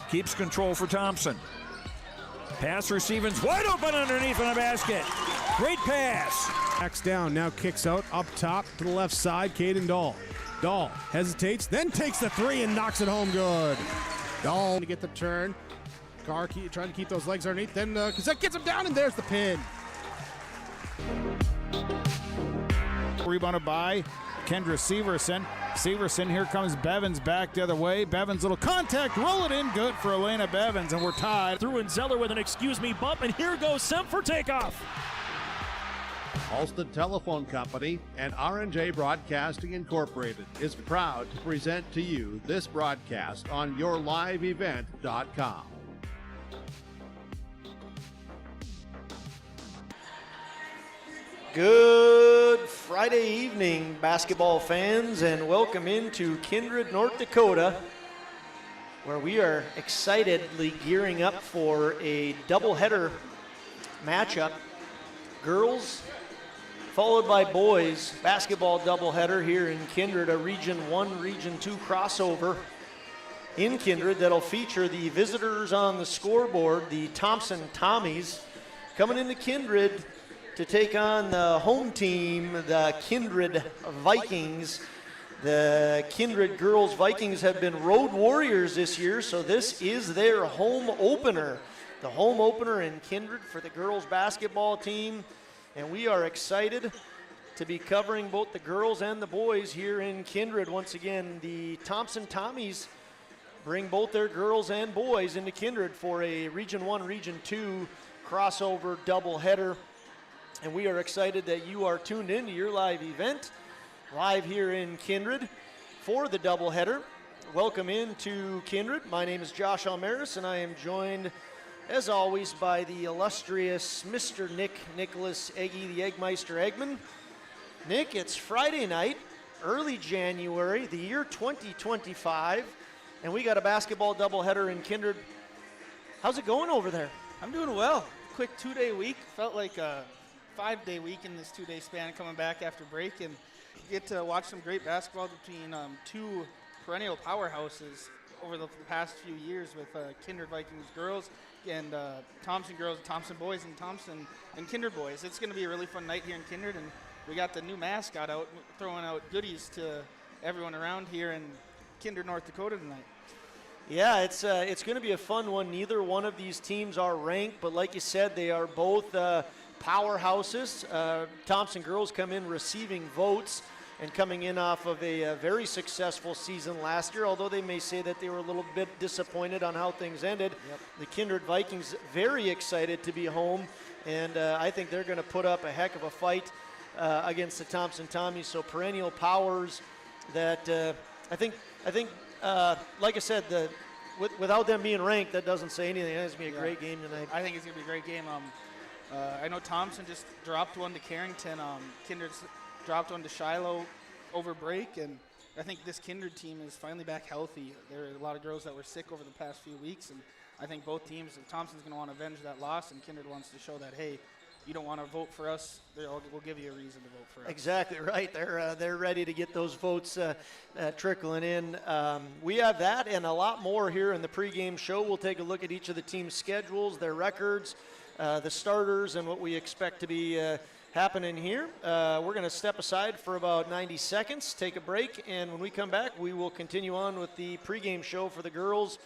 keeps control for Thompson. Pass for Stevens, wide open underneath in the basket. Great pass. Backs down, now kicks out, up top to the left side, Caden Dahl. Dahl hesitates, then takes the three and knocks it home good. Dahl to get the turn. Carr trying to keep those legs underneath, then Cassette gets him down, and there's the pin. Rebounded by Kendra Severson. Severson, here comes Bevins back the other way. Bevins, little contact, roll it in, good for Elena Bevins, and we're tied. Through and Zeller with an excuse me bump, and here goes Semp for takeoff. Halsted Telephone Company and R&J Broadcasting Incorporated is proud to present to you this broadcast on yourliveevent.com. Good Friday evening, basketball fans, and welcome into Kindred, North Dakota, where we are excitedly gearing up for a doubleheader matchup. Girls followed by boys basketball doubleheader here in Kindred, a Region 1, Region 2 crossover in Kindred that'll feature the visitors on the scoreboard, the Thompson Tommies, coming into Kindred to take on the home team, the Kindred Vikings. The Kindred girls Vikings have been road warriors this year, so this is their home opener. The home opener in Kindred for the girls basketball team. And we are excited to be covering both the girls and the boys here in Kindred. Once again, the Thompson Tommies bring both their girls and boys into Kindred for a Region 1, Region 2 crossover doubleheader. And we are excited that you are tuned into your live event, live here in Kindred for the doubleheader. Welcome into Kindred. My name is Josh Almaris, and I am joined, as always, by the illustrious Mr. Nicholas Eggy, the Eggmeister Eggman. Nick, it's Friday night, early January, the year 2025, and we got a basketball doubleheader in Kindred. How's it going over there? I'm doing well. Quick 2-day week. Felt like a 5-day week in this 2-day span coming back after break, and get to watch some great basketball between two perennial powerhouses over the past few years with Kindred Vikings girls and Thompson girls, Thompson boys, and Thompson and Kindred boys. It's going to be a really fun night here in Kindred, and we got the new mascot out throwing out goodies to everyone around here in Kindred, North Dakota tonight. Yeah, it's going to be a fun one. Neither one of these teams are ranked, but like you said, they are both powerhouses. Thompson girls come in receiving votes and coming in off of a very successful season last year, although they may say that they were a little bit disappointed on how things ended. Yep. The Kindred Vikings very excited to be home, and I think they're going to put up a heck of a fight against the Thompson Tommies. So perennial powers that I think like I said, without them being ranked, that doesn't say anything. It's going to be a great game tonight. I think it's going to be a great game. I know Thompson just dropped one to Carrington. Kindred's dropped one to Shiloh over break, and I think this Kindred team is finally back healthy. There are a lot of girls that were sick over the past few weeks, and I think both teams, Thompson's going to want to avenge that loss, and Kindred wants to show that, hey, you don't want to vote for us, we'll give you a reason to vote for us. Exactly right. They're ready to get those votes trickling in. We have that and a lot more here in the pregame show. We'll take a look at each of the team's schedules, their records, the starters, and what we expect to be happening here. We're going to step aside for about 90 seconds, take a break, and when we come back, we will continue on with the pregame show for the girls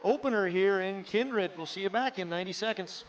opener here in Kindred. We'll see you back in 90 seconds.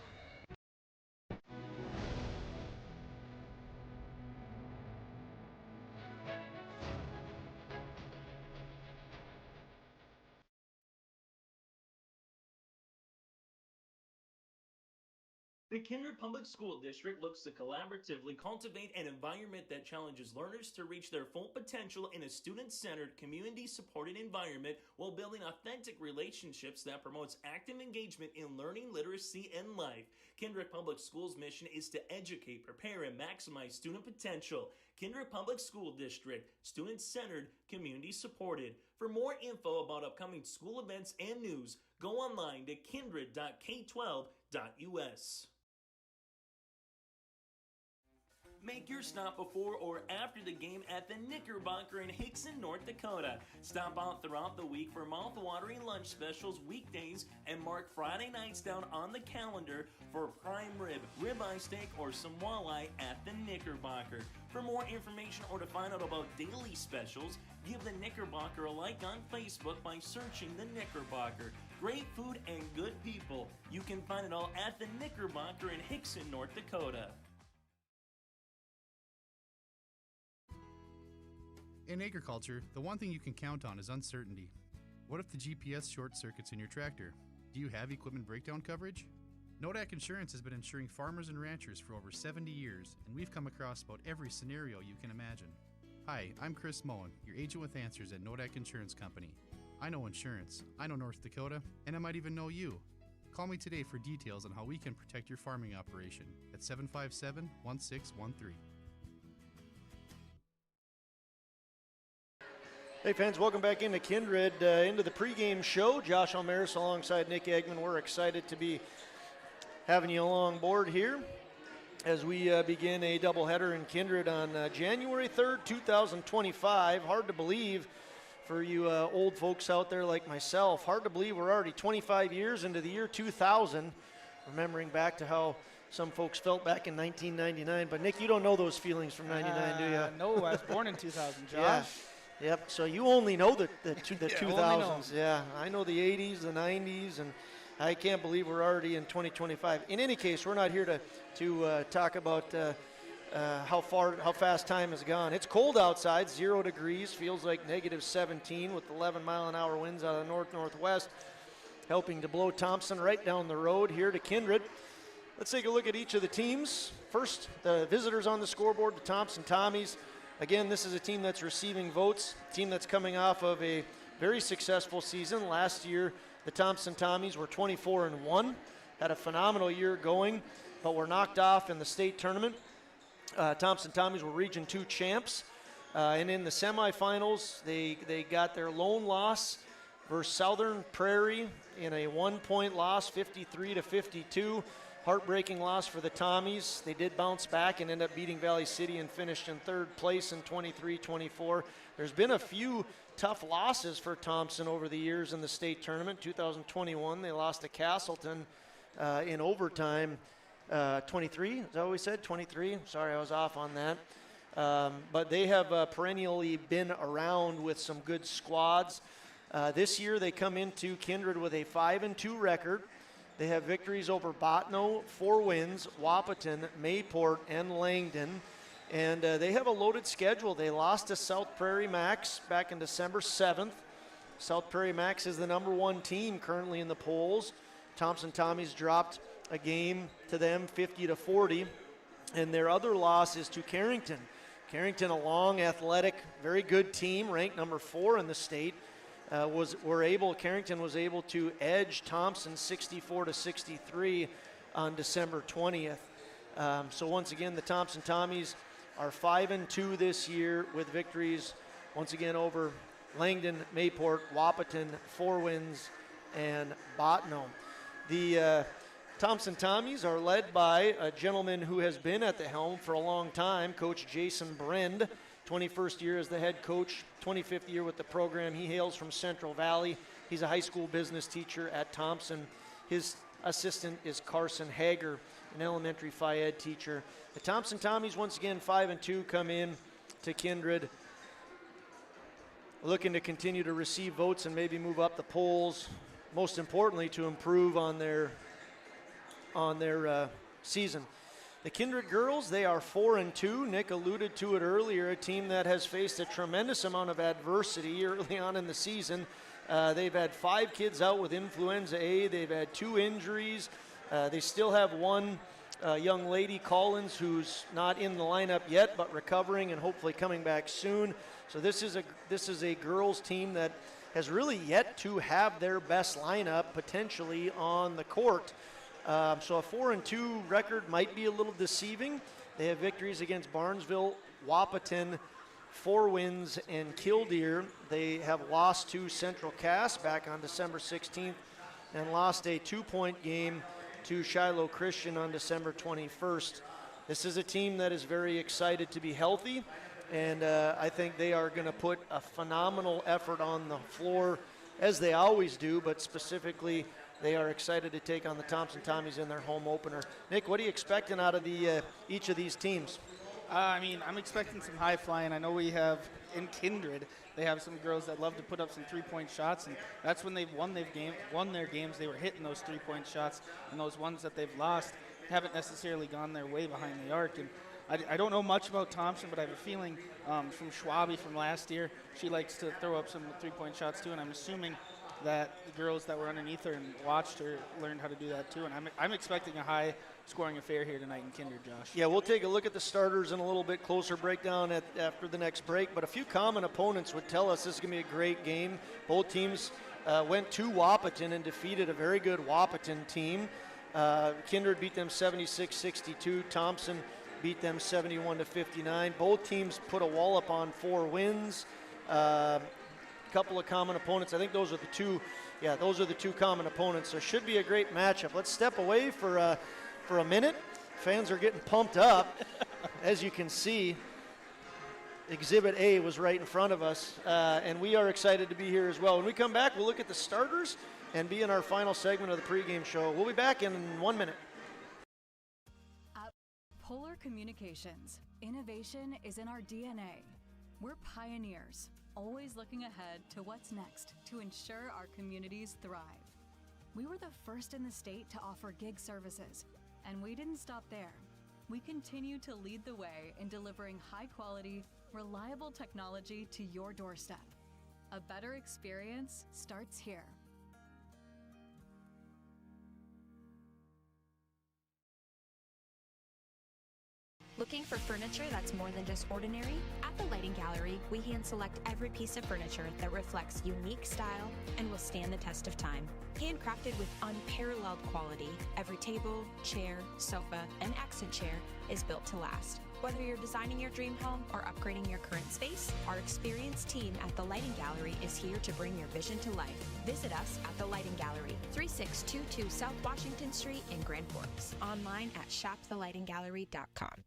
The Kindred Public School District looks to collaboratively cultivate an environment that challenges learners to reach their full potential in a student-centered, community-supported environment while building authentic relationships that promotes active engagement in learning, literacy, and life. Kindred Public Schools' mission is to educate, prepare, and maximize student potential. Kindred Public School District, student-centered, community-supported. For more info about upcoming school events and news, go online to kindred.k12.us. Make your stop before or after the game at the Knickerbocker in Hickson, North Dakota. Stop out throughout the week for mouth-watering lunch specials weekdays and mark Friday nights down on the calendar for prime rib, ribeye steak, or some walleye at the Knickerbocker. For more information or to find out about daily specials, give the Knickerbocker a like on Facebook by searching the Knickerbocker. Great food and good people. You can find it all at the Knickerbocker in Hickson, North Dakota. In agriculture, the one thing you can count on is uncertainty. What if the GPS short circuits in your tractor? Do you have equipment breakdown coverage? Nodak Insurance has been insuring farmers and ranchers for over 70 years, and we've come across about every scenario you can imagine. Hi, I'm Chris Moen, your agent with answers at Nodak Insurance Company. I know insurance, I know North Dakota, and I might even know you. Call me today for details on how we can protect your farming operation at 757-1613. Hey fans, welcome back into Kindred, into the pregame show. Josh Almaris alongside Nick Eggman. We're excited to be having you along board here as we begin a doubleheader in Kindred on January 3rd, 2025. Hard to believe for you old folks out there like myself. Hard to believe we're already 25 years into the year 2000, remembering back to how some folks felt back in 1999. But Nick, you don't know those feelings from 99, do you? No, I was born in 2000, Josh. Yeah. Yep, so you only know the 2000s. Yeah, I know the 80s, the 90s, and I can't believe we're already in 2025. In any case, we're not here to talk about how fast time has gone. It's cold outside, 0 degrees, feels like -17 with 11-mile-an-hour winds out of the north-northwest, helping to blow Thompson right down the road here to Kindred. Let's take a look at each of the teams. First, the visitors on the scoreboard, the Thompson Tommies. Again, this is a team that's receiving votes, a team that's coming off of a very successful season. Last year, the Thompson Tommies were 24-1, had a phenomenal year going, but were knocked off in the state tournament. Thompson Tommies were Region 2 champs, and in the semifinals, they got their lone loss versus Southern Prairie in a 1-point loss, 53-52. Heartbreaking loss for the Tommies. They did bounce back and end up beating Valley City and finished in 3rd place in 23-24. There's been a few tough losses for Thompson over the years in the state tournament. 2021, they lost to Castleton in overtime. 23, is that what we said? 23? Sorry, I was off on that. But they have perennially been around with some good squads. This year, they come into Kindred with a 5-2 record. They have victories over Botno, 4 wins, Wahpeton, Mayport, and Langdon. And they have a loaded schedule. They lost to South Prairie Max back in December 7th. South Prairie Max is the #1 team currently in the polls. Thompson Tommies dropped a game to them 50-40. And their other loss is to Carrington. Carrington, a long, athletic, very good team, ranked #4 in the state. Carrington was able to edge Thompson 64-63 on December 20th. So once again, the Thompson Tommies are 5-2 this year with victories once again over Langdon, Mayport, Wahpeton, 4 wins, and Botno. The Thompson Tommies are led by a gentleman who has been at the helm for a long time, Coach Jason Brend. 21st year as the head coach, 25th year with the program. He hails from Central Valley. He's a high school business teacher at Thompson. His assistant is Carson Hager, an elementary Phi Ed teacher. The Thompson Tommies, once again, 5-2, come in to Kindred, looking to continue to receive votes and maybe move up the polls. Most importantly, to improve on their season. The Kindred girls, they are 4-2. Nick alluded to it earlier, a team that has faced a tremendous amount of adversity early on in the season. They've had 5 kids out with influenza A. They've had 2 injuries. They still have 1 young lady, Collins, who's not in the lineup yet, but recovering and hopefully coming back soon. So this is a girls team that has really yet to have their best lineup potentially on the court. So a 4-2 record might be a little deceiving. They have victories against Barnesville, Wahpeton, 4 wins, and Killdeer. They have lost to Central Cass back on December 16th and lost a 2-point game to Shiloh Christian on December 21st. This is a team that is very excited to be healthy and I think they are going to put a phenomenal effort on the floor, as they always do, but specifically they are excited to take on the Thompson Tommies in their home opener. Nick, what are you expecting out of each of these teams? I'm expecting some high flying. I know we have in Kindred, they have some girls that love to put up some three-point shots, and that's when they've won their games. They were hitting those three-point shots, and those ones that they've lost haven't necessarily gone their way behind the arc. And I don't know much about Thompson, but I have a feeling from Schwabe from last year, she likes to throw up some three-point shots too, and I'm assuming that the girls that were underneath her and watched her learned how to do that too. And I'm expecting a high-scoring affair here tonight in Kindred, Josh. Yeah, we'll take a look at the starters in a little bit closer breakdown after the next break. But a few common opponents would tell us this is going to be a great game. Both teams went to Wahpeton and defeated a very good Wahpeton team. Kindred beat them 76-62. Thompson beat them 71-59. Both teams put a wallop on 4 wins. Couple of common opponents. I think those are the two. Yeah, those are the two common opponents. So it should be a great matchup. Let's step away for a minute. Fans are getting pumped up. As you can see, Exhibit A was right in front of us, and we are excited to be here as well. When we come back, we'll look at the starters and be in our final segment of the pregame show. We'll be back in 1 minute. At Polar Communications, innovation is in our DNA. We're pioneers, always looking ahead to what's next to ensure our communities thrive. We were the first in the state to offer gig services, and we didn't stop there. We continue to lead the way in delivering high-quality, reliable technology to your doorstep. A better experience starts here. Looking for furniture that's more than just ordinary? At the Lighting Gallery, we hand select every piece of furniture that reflects unique style and will stand the test of time. Handcrafted with unparalleled quality, every table, chair, sofa, and accent chair is built to last. Whether you're designing your dream home or upgrading your current space, our experienced team at the Lighting Gallery is here to bring your vision to life. Visit us at the Lighting Gallery, 3622 South Washington Street in Grand Forks. Online at shopthelightinggallery.com.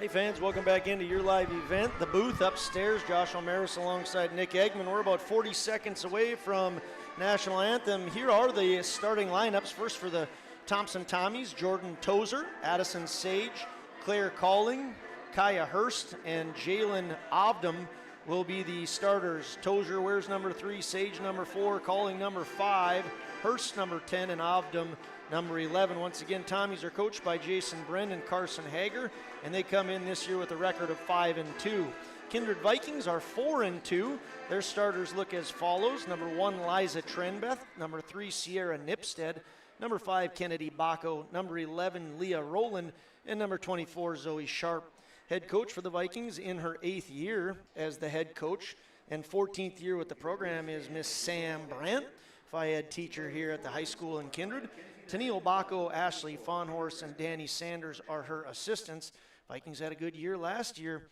Hey fans, welcome back into your live event. The booth upstairs, Josh Omeris alongside Nick Eggman. We're about 40 seconds away from National Anthem. Here are the starting lineups. First for the Thompson Tommies, Jordan Tozer, Addison Sage, Claire Calling, Kaya Hurst, and Jalen Ovdom will be the starters. Tozer wears number 3, Sage number 4, Calling number 5, Hurst number 10, and Ovdom number 11. Once again, Tommies are coached by Jason Bren and Carson Hager, and they come in this year with a record of 5-2. Kindred Vikings are 4-2. Their starters look as follows. Number 1, Liza Trenbeth. Number 3, Sierra Nipstead. Number 5, Kennedy Bacco. Number 11, Leah Rowland. And number 24, Zoe Sharp. Head coach for the Vikings in her 8th year as the head coach and 14th year with the program is Miss Sam Brandt, Phi-Ed teacher here at the high school in Kindred. Tennille Bacco, Ashley Fawnhorse, and Danny Sanders are her assistants. Vikings had a good year last year,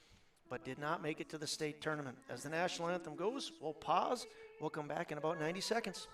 but did not make it to the state tournament. As the national anthem goes, we'll pause. We'll come back in about 90 seconds.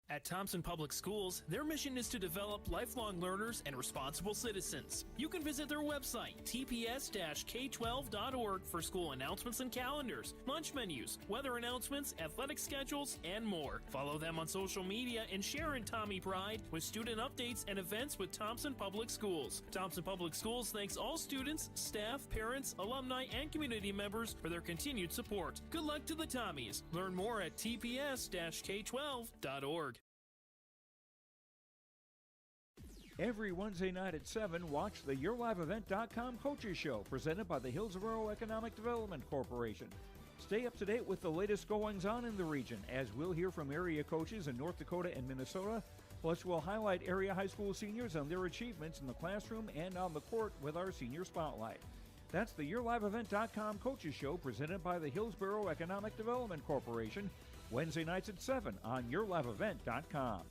At Thompson Public Schools, their mission is to develop lifelong learners and responsible citizens. You can visit their website, tps-k12.org, for school announcements and calendars, lunch menus, weather announcements, athletic schedules, and more. Follow them on social media and share in Tommy Pride with student updates and events with Thompson Public Schools. Thompson Public Schools thanks all students, staff, parents, alumni, and community members for their continued support. Good luck to the Tommies. Learn more at tps-k12.org. Every Wednesday night at 7, watch the YourLiveEvent.com Coaches Show, presented by the Hillsborough Economic Development Corporation. Stay up to date with the latest goings-on in the region, as we'll hear from area coaches in North Dakota and Minnesota. Plus, we'll highlight area high school seniors and their achievements in the classroom and on the court with our Senior Spotlight. That's the YourLiveEvent.com Coaches Show, presented by the Hillsborough Economic Development Corporation, Wednesday nights at 7 on YourLiveEvent.com.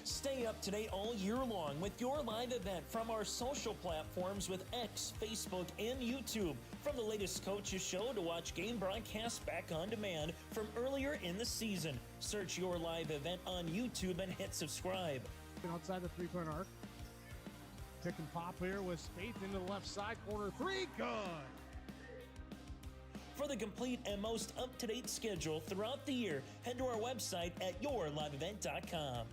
Stay up to date all year long with your live event from our social platforms with X, Facebook, and YouTube. From the latest Coaches Show to watch game broadcasts back on demand from earlier in the season. Search your live event on YouTube and hit subscribe. Outside the three-point arc, Pick and pop here with Spaeth into the left side corner. 3, good. For the complete and most up-to-date schedule throughout the year, head to our website at yourliveevent.com.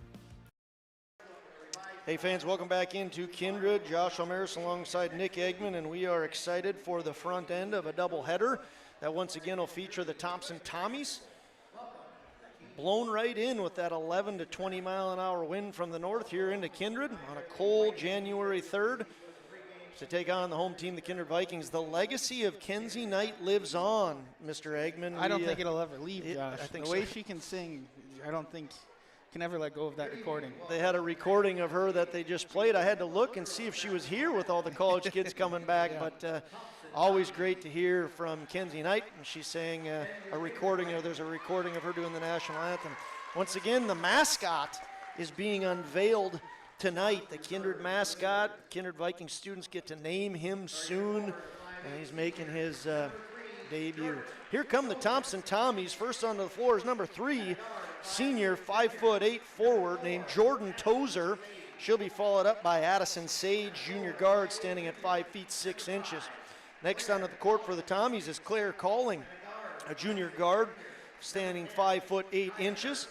Hey fans, welcome back into Kindred. Josh Omeris alongside Nick Eggman, and we are excited for the front end of a doubleheader that once again will feature the Thompson Tommies. Blown right in with that 11 to 20 mile an hour wind from the north here into Kindred on a cold January 3rd to take on the home team, the Kindred Vikings. The legacy of Kenzie Knight lives on, Mr. Eggman. I don't think it'll ever leave, Josh. I think the way she can sing, I don't think can ever let go of that recording. They had a recording of her that they just played. I had to look and see if she was here with all the college kids coming back, Yeah. but always great to hear from Kenzie Knight. And she's saying a recording, there's a recording of her doing the national anthem. Once again, the mascot is being unveiled tonight. The Kindred mascot. Kindred Viking students get to name him soon, and he's making his debut. Here come the Thompson Tommies. First onto the floor is number 3, senior 5'8" forward named Jordan Tozer. She'll be followed up by Addison Sage, junior guard, standing at 5'6". Next onto the court for the Tommies is Claire Calling, a junior guard, standing 5'8".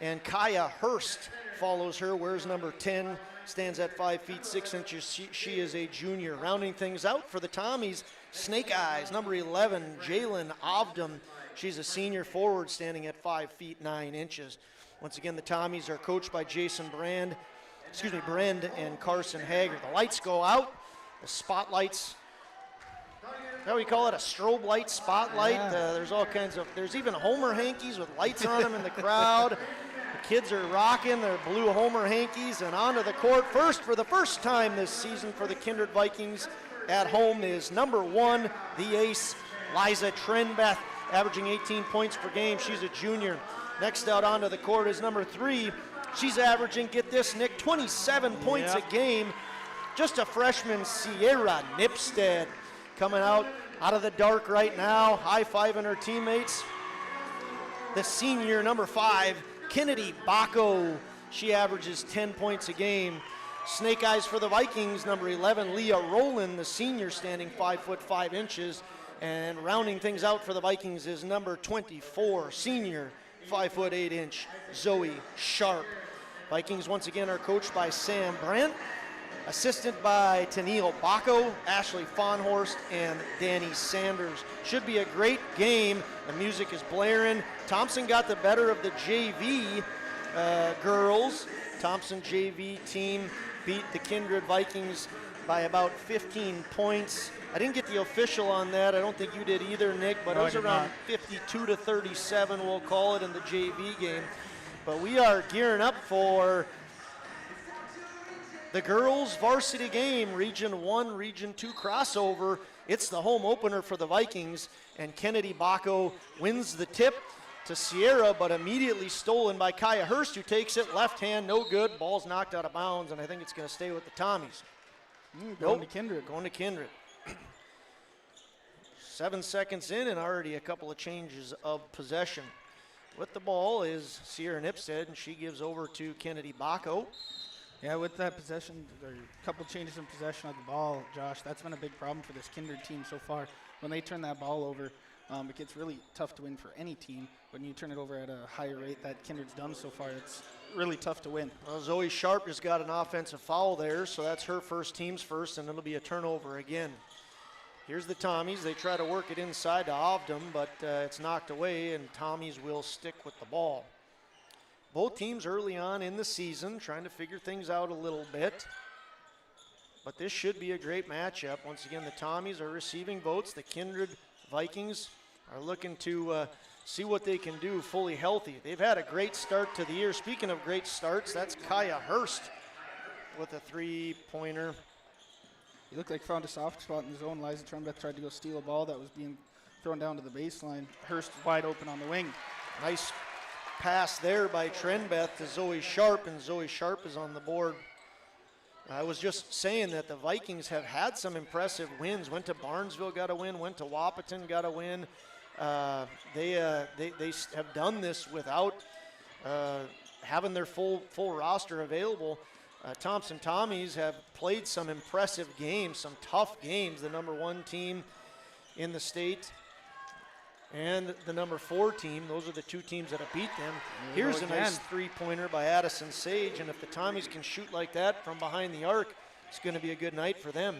And Kaya Hurst follows her, wears number 10, stands at 5'6". She is a junior. Rounding things out for the Tommies, Snake Eyes, number 11, Jalen Ovdom. She's a senior forward, standing at 5'9". Once again, the Tommies are coached by Brand and Carson Hager. The lights go out, the spotlights. How do we call it? A strobe light spotlight. Yeah. There's all kinds of, there's even Homer hankies with lights on them in the crowd. The kids are rocking their blue Homer hankies, and onto the court first for the first time this season for the Kindred Vikings at home is number 1, the ace, Liza Trenbeth, averaging 18 points per game. She's a junior. Next out onto the court is number 3. She's averaging, get this, Nick, 27 points a game. Just a freshman, Sierra Nipstead, coming out of the dark right now, high-fiving her teammates. The senior, number 5, Kennedy Bacco. She averages 10 points a game. Snake Eyes for the Vikings, number 11, Leah Rowland, the senior, standing 5'5". And rounding things out for the Vikings is number 24, senior, 5'8", Zoe Sharp. Vikings once again are coached by Sam Brandt, assisted by Tennille Bacco, Ashley Fawnhorst, and Danny Sanders. Should be a great game. The music is blaring. Thompson got the better of the JV girls. Thompson JV team beat the Kindred Vikings by about 15 points. I didn't get the official on that. I don't think you did either, Nick, but it was around 52 to 37, we'll call it, in the JV game. But we are gearing up for the girls' varsity game, Region 1, Region 2 crossover. It's the home opener for the Vikings, and Kennedy Bacco wins the tip to Sierra, but immediately stolen by Kaya Hurst, who takes it left hand, no good. Ball's knocked out of bounds, and I think it's going to stay with the Tommies. Going to Kindred. Going to Kindred. 7 seconds in, and already a couple of changes of possession. With the ball is Sierra Nipstead, and she gives over to Kennedy Bacco. Yeah, with that possession, there are a couple changes in possession of the ball, Josh. That's been a big problem for this Kindred team so far. When they turn that ball over, it gets really tough to win for any team. When you turn it over at a higher rate that Kindred's done so far, it's really tough to win. Well, Zoe Sharp just got an offensive foul there, so that's her first, team's first, and it'll be a turnover again. Here's the Tommies. They try to work it inside to Ovdom, but it's knocked away, and Tommies will stick with the ball. Both teams early on in the season trying to figure things out a little bit, but this should be a great matchup. Once again, the Tommies are receiving votes. The Kindred Vikings are looking to see what they can do fully healthy. They've had a great start to the year. Speaking of great starts, that's Kaya Hurst with a three-pointer. He looked like found a soft spot in the zone. Liza Trumbeth tried to go steal a ball that was being thrown down to the baseline. Hurst wide open on the wing. Nice pass there by Trenbeth to Zoe Sharp, and Zoe Sharp is on the board. I was just saying that the Vikings have had some impressive wins. Went to Barnesville, got a win. Went to Wapaton, got a win. They have done this without having their full roster available. Thompson Tommies have played some impressive games, some tough games. The number 1 team in the state and the number 4 team. Those are the 2 teams that have beat them. Here's a nice three-pointer by Addison Sage, and if the Tommies can shoot like that from behind the arc, it's going to be a good night for them.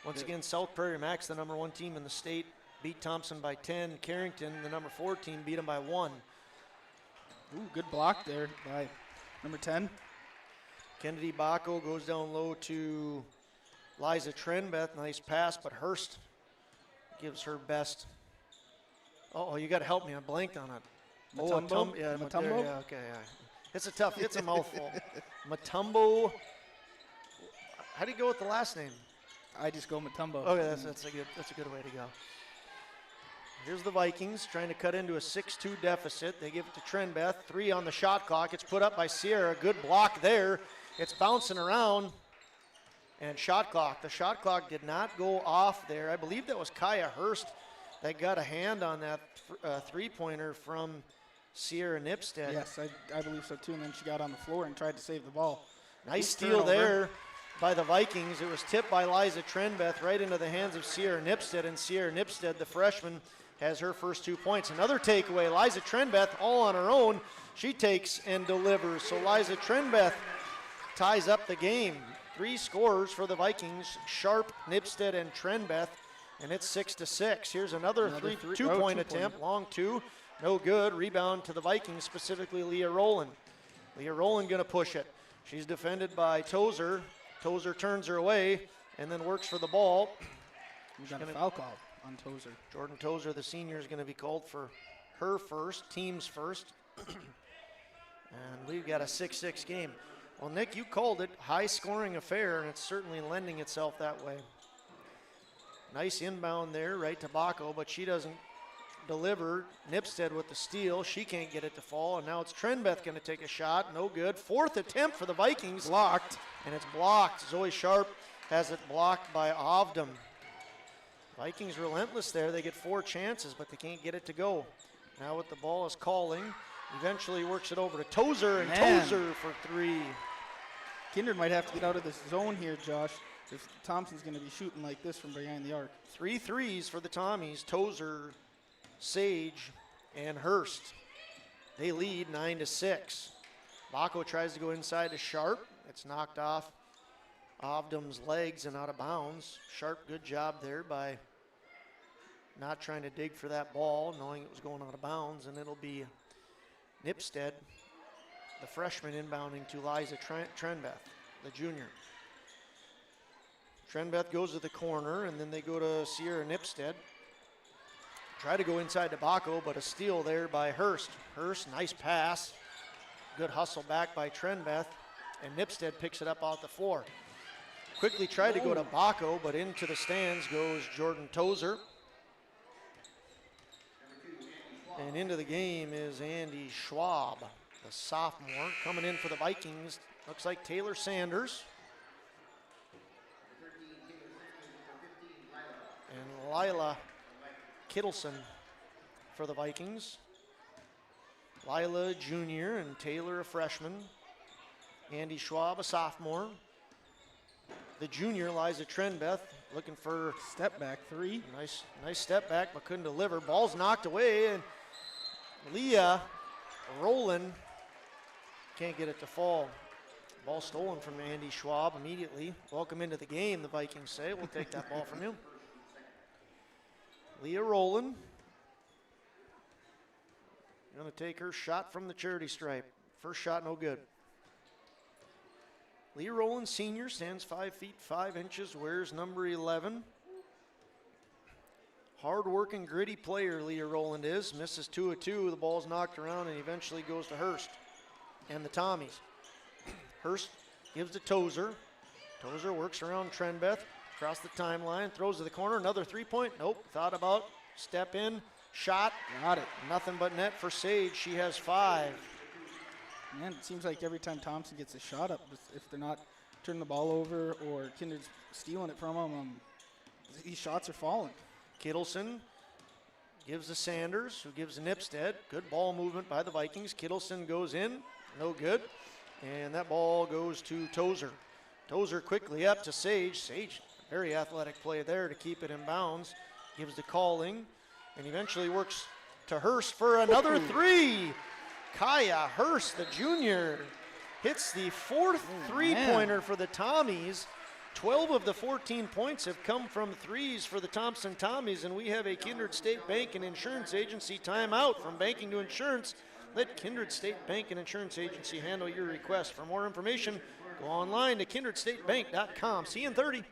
Once again, South Prairie Max, the number 1 team in the state, beat Thompson by 10. Carrington, the number 4 team, beat them by 1. Ooh, good block there by number 10. Kennedy Bacco goes down low to Liza Trenbeth. Nice pass, but Hurst gives her best. Oh, you got to help me. I blanked on it. Matumbo? Matumbo? Yeah, okay. Yeah. It's a mouthful. Matumbo. How do you go with the last name? I just go Matumbo. Okay, that's a good way to go. Here's the Vikings trying to cut into a 6-2 deficit. They give it to Trenbeth. 3 on the shot clock. It's put up by Sierra. Good block there. It's bouncing around. And shot clock. The shot clock did not go off there. I believe that was Kaya Hurst that got a hand on that three-pointer from Sierra Nipstead. Yes, I believe so too. And then she got on the floor and tried to save the ball. Nice steal there by the Vikings. It was tipped by Liza Trenbeth right into the hands of Sierra Nipstead. And Sierra Nipstead, the freshman, has her first 2 points. Another takeaway. Liza Trenbeth all on her own. She takes and delivers. So Liza Trenbeth ties up the game. 3 scorers for the Vikings, Sharp, Nipstead, and Trenbeth, and it's 6-6. Here's another two-point attempt, long 2, no good. Rebound to the Vikings, specifically Leah Rowland. Leah Rowland gonna push it. She's defended by Tozer. Tozer turns her away and then works for the ball. We got a foul call on Tozer. Jordan Tozer, the senior, is gonna be called for her first, team's first. And we've got a 6-6 game. Well, Nick, you called it high-scoring affair, and it's certainly lending itself that way. Nice inbound there, right to Bacco, but she doesn't deliver. Nipstead with the steal. She can't get it to fall, and now it's Trenbeth going to take a shot. No good. 4th attempt for the Vikings. Blocked. And it's blocked. Zoe Sharp has it blocked by Ovdom. Vikings relentless there. They get 4 chances, but they can't get it to go. Now with the ball is calling. Eventually works it over to Tozer, and Tozer for 3. Kindred might have to get out of this zone here, Josh, if Thompson's going to be shooting like this from behind the arc. 3 threes for the Tommies. Tozer, Sage, and Hurst. They lead 9-6. Bacco tries to go inside to Sharp. It's knocked off Ovdom's legs and out of bounds. Sharp, good job there by not trying to dig for that ball, knowing it was going out of bounds, and it'll be Nipstead, the freshman, inbounding to Liza Trenbeth, the junior. Trenbeth goes to the corner, and then they go to Sierra Nipstead. Try to go inside to Bacco, but a steal there by Hurst. Hurst, nice pass. Good hustle back by Trenbeth, and Nipstead picks it up off the floor. Quickly tried to go to Bacco, but into the stands goes Jordan Tozer. And into the game is Andy Schwab, the sophomore. Coming in for the Vikings, looks like Taylor Sanders. And Lila Kittleson for the Vikings. Lila, junior, and Taylor, a freshman. Andy Schwab, a sophomore. The junior, Liza Trenbeth, looking for step back 3. Nice step back, but couldn't deliver. Ball's knocked away, and Leah Rowland can't get it to fall. Ball stolen from Andy Schwab immediately. Welcome into the game, the Vikings say. We'll take that ball from you. Leah Rowland going to take her shot from the charity stripe. First shot, no good. Leah Rowland, senior, stands 5 feet 5 inches, wears number 11. Hard-working, gritty player Leah Rowland is. Misses 2 of 2. The ball's knocked around and eventually goes to Hurst and the Tommies. Hurst gives to Tozer. Tozer works around Trenbeth, across the timeline, throws to the corner. Another 3-point. Nope. Thought about. Step in. Shot. Got it. Nothing but net for Sage. She has 5. Man, it seems like every time Thompson gets a shot up, if they're not turning the ball over or Kindred's stealing it from them, these shots are falling. Kittleson gives to Sanders, who gives to Nipstead. Good ball movement by the Vikings. Kittleson goes in, no good. And that ball goes to Tozer. Tozer quickly up to Sage. Sage, very athletic play there to keep it in bounds. Gives to Calling, and eventually works to Hurst for another three. Kaya Hurst, the junior, hits the fourth three-pointer for the Tommies. 12 of the 14 points have come from threes for the Thompson Tommies, and we have a Kindred State Bank and Insurance Agency timeout. From banking to insurance, let Kindred State Bank and Insurance Agency handle your request. For more information, go online to kindredstatebank.com. See you in 30.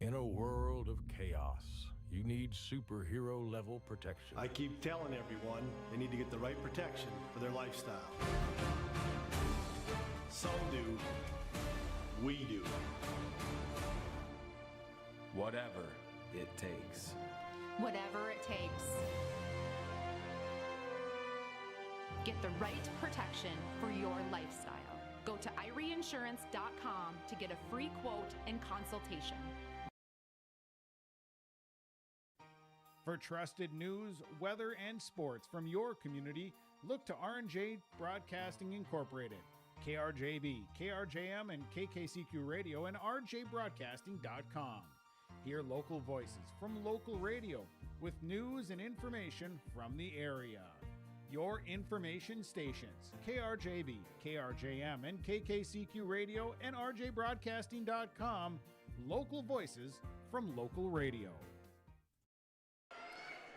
In a world of chaos, you need superhero level protection. I keep telling everyone they need to get the right protection for their lifestyle. Some do. We do. Whatever it takes. Whatever it takes. Get the right protection for your lifestyle. Go to IRIinsurance.com to get a free quote and consultation. For trusted news, weather, and sports from your community, look to R&J Broadcasting Incorporated. KRJB, KRJM, and KKCQ Radio, and rjbroadcasting.com. Hear local voices from local radio with news and information from the area. Your information stations, KRJB, KRJM, and KKCQ Radio, and rjbroadcasting.com. Local voices from local radio.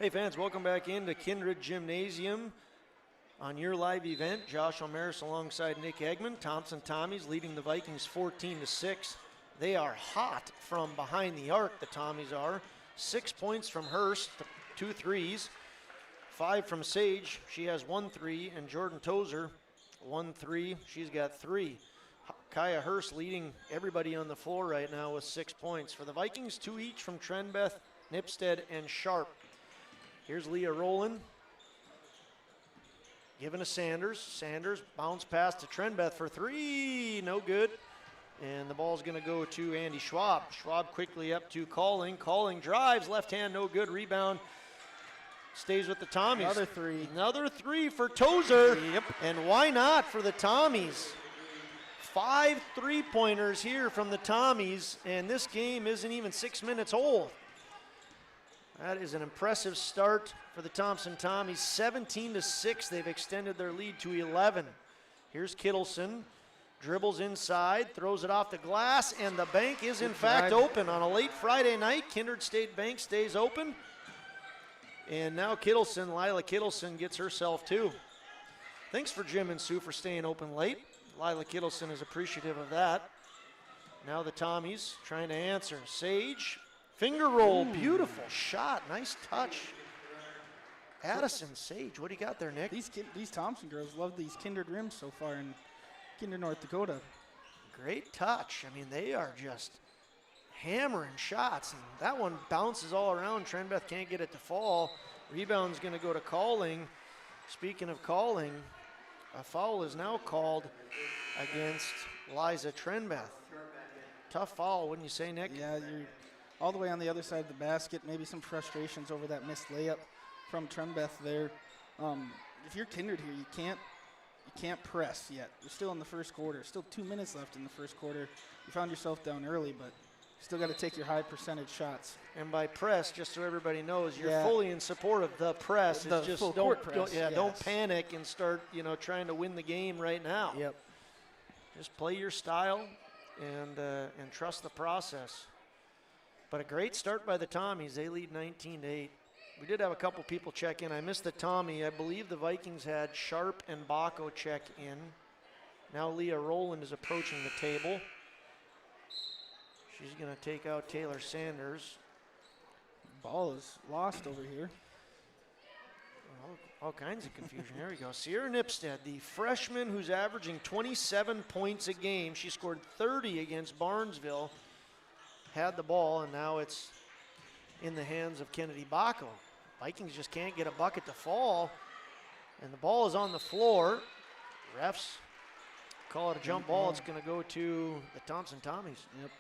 Hey fans, welcome back into Kindred Gymnasium. On your live event, Josh Omeris alongside Nick Eggman. Thompson Tommies leading the Vikings 14-6. They are hot from behind the arc, the Tommies are. 6 points from Hurst, 2 threes. 5 from Sage, she has 1 3, and Jordan Tozer, 1 3, she's got 3. Kaya Hurst leading everybody on the floor right now with 6 points. For the Vikings, 2 each from Trenbeth, Nipstead, and Sharp. Here's Leah Rowland. Given to Sanders. Sanders bounce pass to Trenbeth for 3. No good. And the ball's going to go to Andy Schwab. Schwab quickly up to Calling. Calling drives. Left hand, no good. Rebound. Stays with the Tommies. Another 3. Another 3 for Tozer. Yep. And why not for the Tommies? 5 3-pointers here from the Tommies. And this game isn't even 6 minutes old. That is an impressive start for the Thompson Tommies. 17-6, they've extended their lead to 11. Here's Kittleson, dribbles inside, throws it off the glass, and the bank is in fact open. On a late Friday night, Kindred State Bank stays open. And now Kittleson, Lila Kittleson gets herself 2. Thanks for Jim and Sue for staying open late. Lila Kittleson is appreciative of that. Now the Tommies trying to answer. Sage. Finger roll, beautiful shot, nice touch. Addison, Sage, what do you got there, Nick? These Thompson girls love these Kindred rims so far in Kindred, North Dakota. Great touch. I mean, they are just hammering shots. And that one bounces all around. Trenbeth can't get it to fall. Rebound's going to go to Calling. Speaking of Calling, a foul is now called against Liza Trenbeth. Tough foul, wouldn't you say, Nick? Yeah, you're all the way on the other side of the basket. Maybe some frustrations over that missed layup from Trenbeth there. If you're Kindred here, you can't press yet. You're still in the first quarter. Still 2 minutes left in the first quarter. You found yourself down early, but you still got to take your high percentage shots. And by press, just so everybody knows, you're fully in support of the press. The it's just full don't, court press, don't panic and start, trying to win the game right now. Yep. Just play your style and trust the process. But a great start by the Tommies. They lead 19-8. We did have a couple people check in. I missed the Tommy. I believe the Vikings had Sharp and Baco check in. Now Leah Rowland is approaching the table. She's going to take out Taylor Sanders. Ball is lost over here. All kinds of confusion. There we go. Sierra Nipstead, the freshman who's averaging 27 points a game. She scored 30 against Barnesville. Had the ball, and now it's in the hands of Kennedy Baco. Vikings just can't get a bucket to fall, and the ball is on the floor. Refs call it a jump ball. It's going to go to the Thompson Tommies. Yep.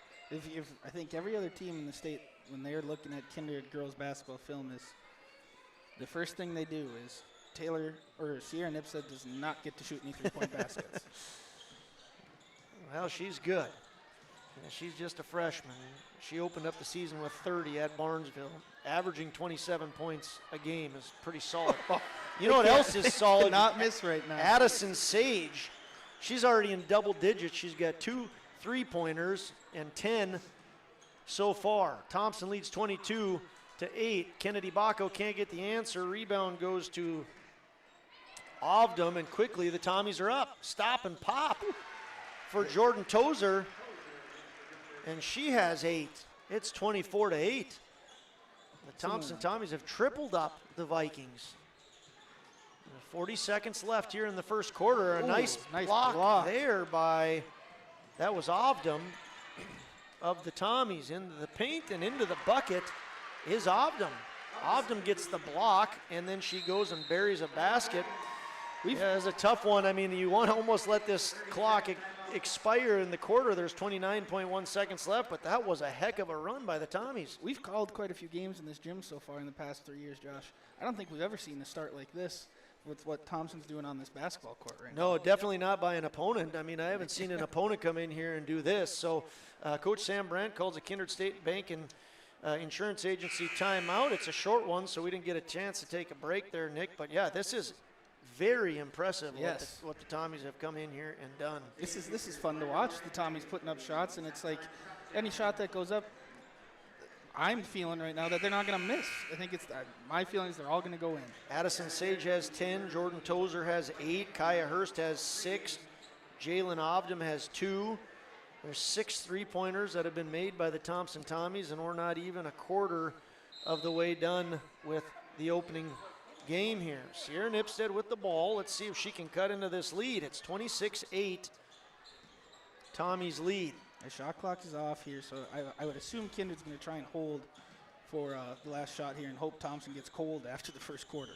If I think every other team in the state, when they're looking at Kindred girls basketball film, is the first thing they do is Sierra Nipstead does not get to shoot any three-point baskets. Well, she's good. Yeah, she's just a freshman. She opened up the season with 30 at Barnesville. Averaging 27 points a game is pretty solid. You know what else is solid? Not miss right now. Addison Sage. She's already in double digits. She's got 2 3-pointers and 10 so far. Thompson leads 22-8. Kennedy Bacco can't get the answer. Rebound goes to Ovdom, and quickly the Tommies are up. Stop and pop for Jordan Tozer, and she has 8. It's 24-8. The Thompson Tommies have tripled up the Vikings. 40 seconds left here in the first quarter. A nice block there by, that was Ovdom of the Tommies. Into the paint and into the bucket is Ovdom. Ovdom gets the block, and then she goes and buries a basket. Yeah, it's a tough one. I mean, you want to almost let this clock expire in the quarter. There's 29.1 seconds left, but that was a heck of a run by the Tommies. We've called quite a few games in this gym so far in the past 3 years, Josh. I don't think we've ever seen a start like this with what Thompson's doing on this basketball court right now. No, definitely not by an opponent. I mean, I haven't seen an opponent come in here and do this. So Coach Sam Brandt calls a Kindred State Bank and Insurance Agency timeout. It's a short one, so we didn't get a chance to take a break there, Nick. But, yeah, this is very impressive what the Tommies have come in here and done. This is fun to watch, the Tommies putting up shots, and it's like any shot that goes up, I'm feeling right now that they're not going to miss. I think it's my feeling is they're all going to go in. Addison Sage has 10. Jordan Tozer has 8. Kaya Hurst has 6. Jalen Ovdom has 2. There's 6 3-pointers that have been made by the Thompson Tommies, and we're not even a quarter of the way done with the opening game here. Sierra Nipstead with the ball. Let's see if she can cut into this lead. It's 26-8. Tommy's lead. The shot clock is off here, so I would assume Kindred's going to try and hold for the last shot here and hope Thompson gets cold after the first quarter.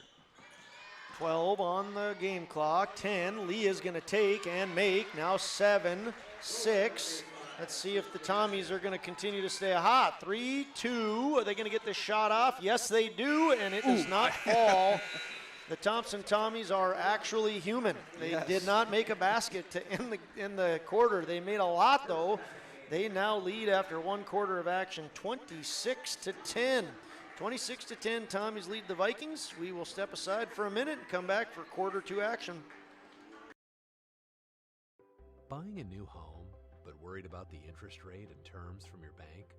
12 on the game clock. 10. Leah's going to take and make. Now 7, 6. Let's see if the Tommies are going to continue to stay hot. 3, 2. Are they going to get this shot off? Yes, they do, and it does not fall. The Thompson Tommies are actually human. They did not make a basket to end the quarter. They made a lot, though. They now lead after 1 quarter of action, 26-10. 26-10, Tommies lead the Vikings. We will step aside for a minute and come back for quarter 2 action. Buying a new home, but worried about the interest rate and terms from your bank?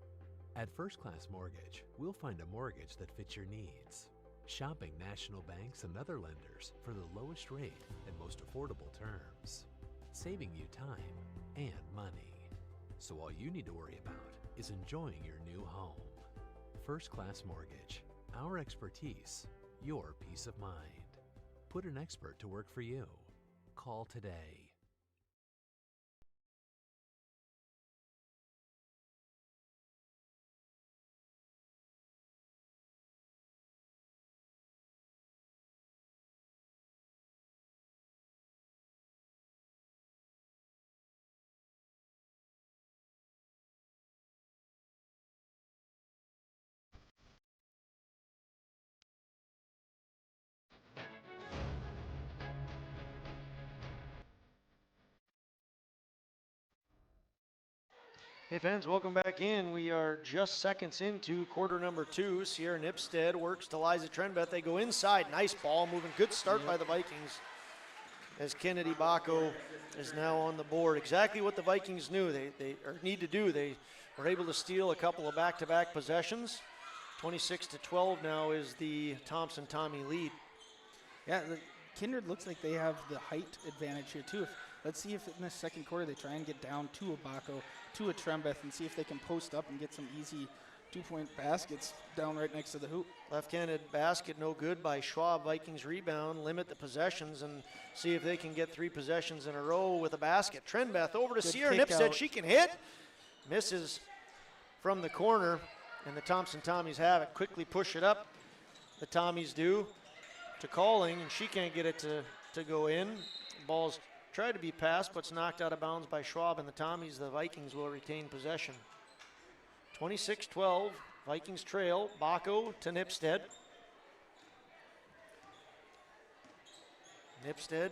At First Class Mortgage, we'll find a mortgage that fits your needs. Shopping national banks and other lenders for the lowest rate and most affordable terms, saving you time and money. So all you need to worry about is enjoying your new home. First Class Mortgage, our expertise, your peace of mind. Put an expert to work for you. Call today. Hey fans, welcome back in. We are just seconds into quarter number 2. Sierra Nipstead works to Liza Trenbeth. They go inside. Nice ball moving. Good start by the Vikings as Kennedy Bacco is now on the board. Exactly what the Vikings knew they need to do. They were able to steal a couple of back-to-back possessions. 26-12 now is the Thompson Tommy lead. Yeah, the Kindred looks like they have the height advantage here too. Let's see if in this second quarter they try and get down to a Bacco, to a Trenbeth, and see if they can post up and get some easy 2-point baskets down right next to the hoop. Left-handed basket, no good by Schwab. Vikings rebound, limit the possessions, and see if they can get 3 possessions in a row with a basket. Trenbeth over to Sierra Nipstead. She can hit. Misses from the corner, and the Thompson Tommies have it. Quickly push it up. The Tommies do to Calling, and she can't get it to go in. Ball's tried to be passed, but it's knocked out of bounds by Schwab, and the Tommies, the Vikings, will retain possession. 26-12, Vikings trail. Bacco to Nipstead. Nipstead